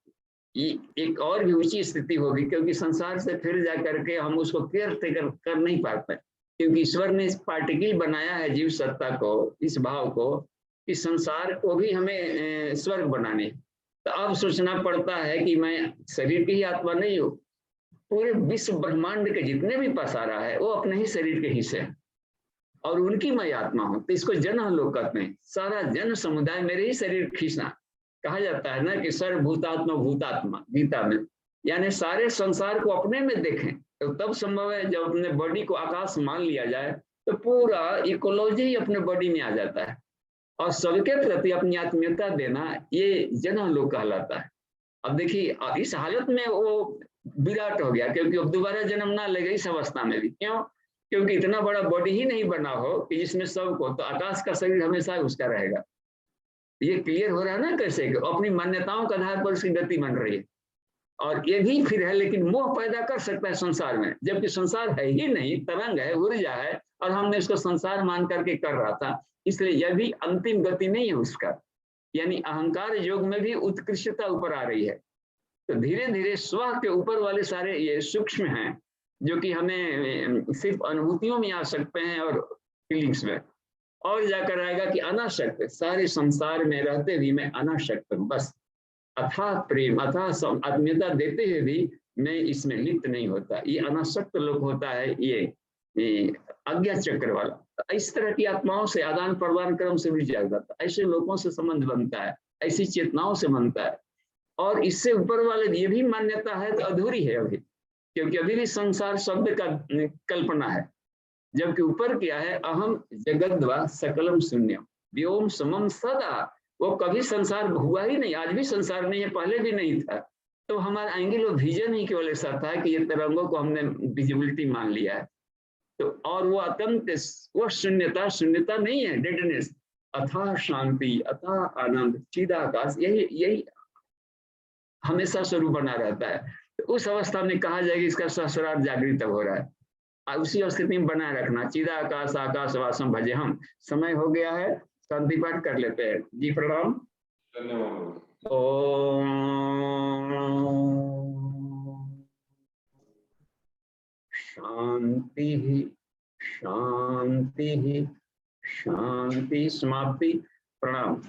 S1: एक और भी ऊंची स्थिति होगी, क्योंकि संसार से फिर जा करके हम उसको केयर कर नहीं पाते, क्योंकि ईश्वर ने इस पार्टिकल बनाया है जीव सत्ता को, इस भाव को, कि संसार को भी हमें स्वर्ग बनाने। तो अब सोचना पड़ता है कि मैं शरीर की ही आत्मा नहीं हूँ, पूरे विश्व ब्रह्मांड के जितने भी पसारा है वो अपने ही शरीर के हिस्से हैं और उनकी मैं आत्मा हूँ। तो इसको जन लोग कहते हैं, सारा जन समुदाय मेरे ही शरीर खींचना। कहा जाता है ना कि सर्वभूतात्मा भूतात्मा गीता में, यानी सारे संसार को अपने में देखें। तो तब संभव है जब अपने बॉडी को आकाश मान लिया जाए तो पूरा इकोलॉजी ही अपने बॉडी में आ जाता है, और सबके प्रति अपनी आत्मीयता देना, ये जन लोग कहलाता है। अब देखिए इस हालत में वो विराट हो गया, क्योंकि अब दोबारा जन्म ना लेगा इस अवस्था में भी। क्यों? क्योंकि इतना बड़ा बॉडी ही नहीं बना हो कि जिसमें सबको, तो आकाश का शरीर हमेशा उसका रहेगा। ये क्लियर हो रहा है ना कैसे? अपनी मान्यताओं के आधार पर उसकी गति बन रही है। और ये भी फिर है, लेकिन मोह पैदा कर सकता है संसार में, जबकि संसार है ही नहीं, तरंग है, ऊर्जा है, और हमने इसको संसार मान करके कर रहा था। इसलिए यह भी अंतिम गति नहीं है उसका, यानी अहंकार योग में भी उत्कृष्टता ऊपर आ रही है। तो धीरे धीरे स्व के ऊपर वाले सारे ये सूक्ष्म हैं जो कि हमें सिर्फ अनुभूतियों में आ सकते हैं और फीलिंग्स में, और जाकर आएगा कि अनासक्त, सारे संसार में रहते भी मैं अनासक्त हूँ बस। अथाह प्रेम, अथाह आत्मीयता देते हुए भी मैं इसमें लिप्त नहीं होता। ये अनासक्त लोग होता है, ये अज्ञा चक्र वाला। इस तरह की आत्माओं से आदान प्रदान क्रम से भी जाता है, ऐसे लोगों से संबंध बनता है, ऐसी चेतनाओं से बनता है। और इससे ऊपर वाले ये भी मान्यता है तो अधूरी है अभी, क्योंकि अभी भी संसार शब्द का कल्पना है, जबकि ऊपर क्या है? अहम जगद्वा सकलम शून्यम व्योम समम सदा। वो कभी संसार हुआ ही नहीं, आज भी संसार नहीं है, पहले भी नहीं था। तो हमारा एंगल ऑफ विजन ही केवल ऐसा था कि ये तरंगों को हमने विजिबिलिटी मान लिया है। तो और वो अत्यंत, वो शून्यता नहीं है, डेडनेस। अथाह शांति, अथाह आनंद, चिदाकाश, यही हमेशा स्वरूप बना रहता है। तो उस अवस्था में कहा जाएगा इसका सहस्रार जागृत हो रहा है, और उसी स्थिति में बनाए रखना। चिदाकाश आकाश वासम भजे हम। समय हो गया है, शांति पाठ कर लेते हैं जी। प्रणाम।
S6: धन्यवाद।
S1: ओम शांति शांति शांति। समाप्ति। प्रणाम।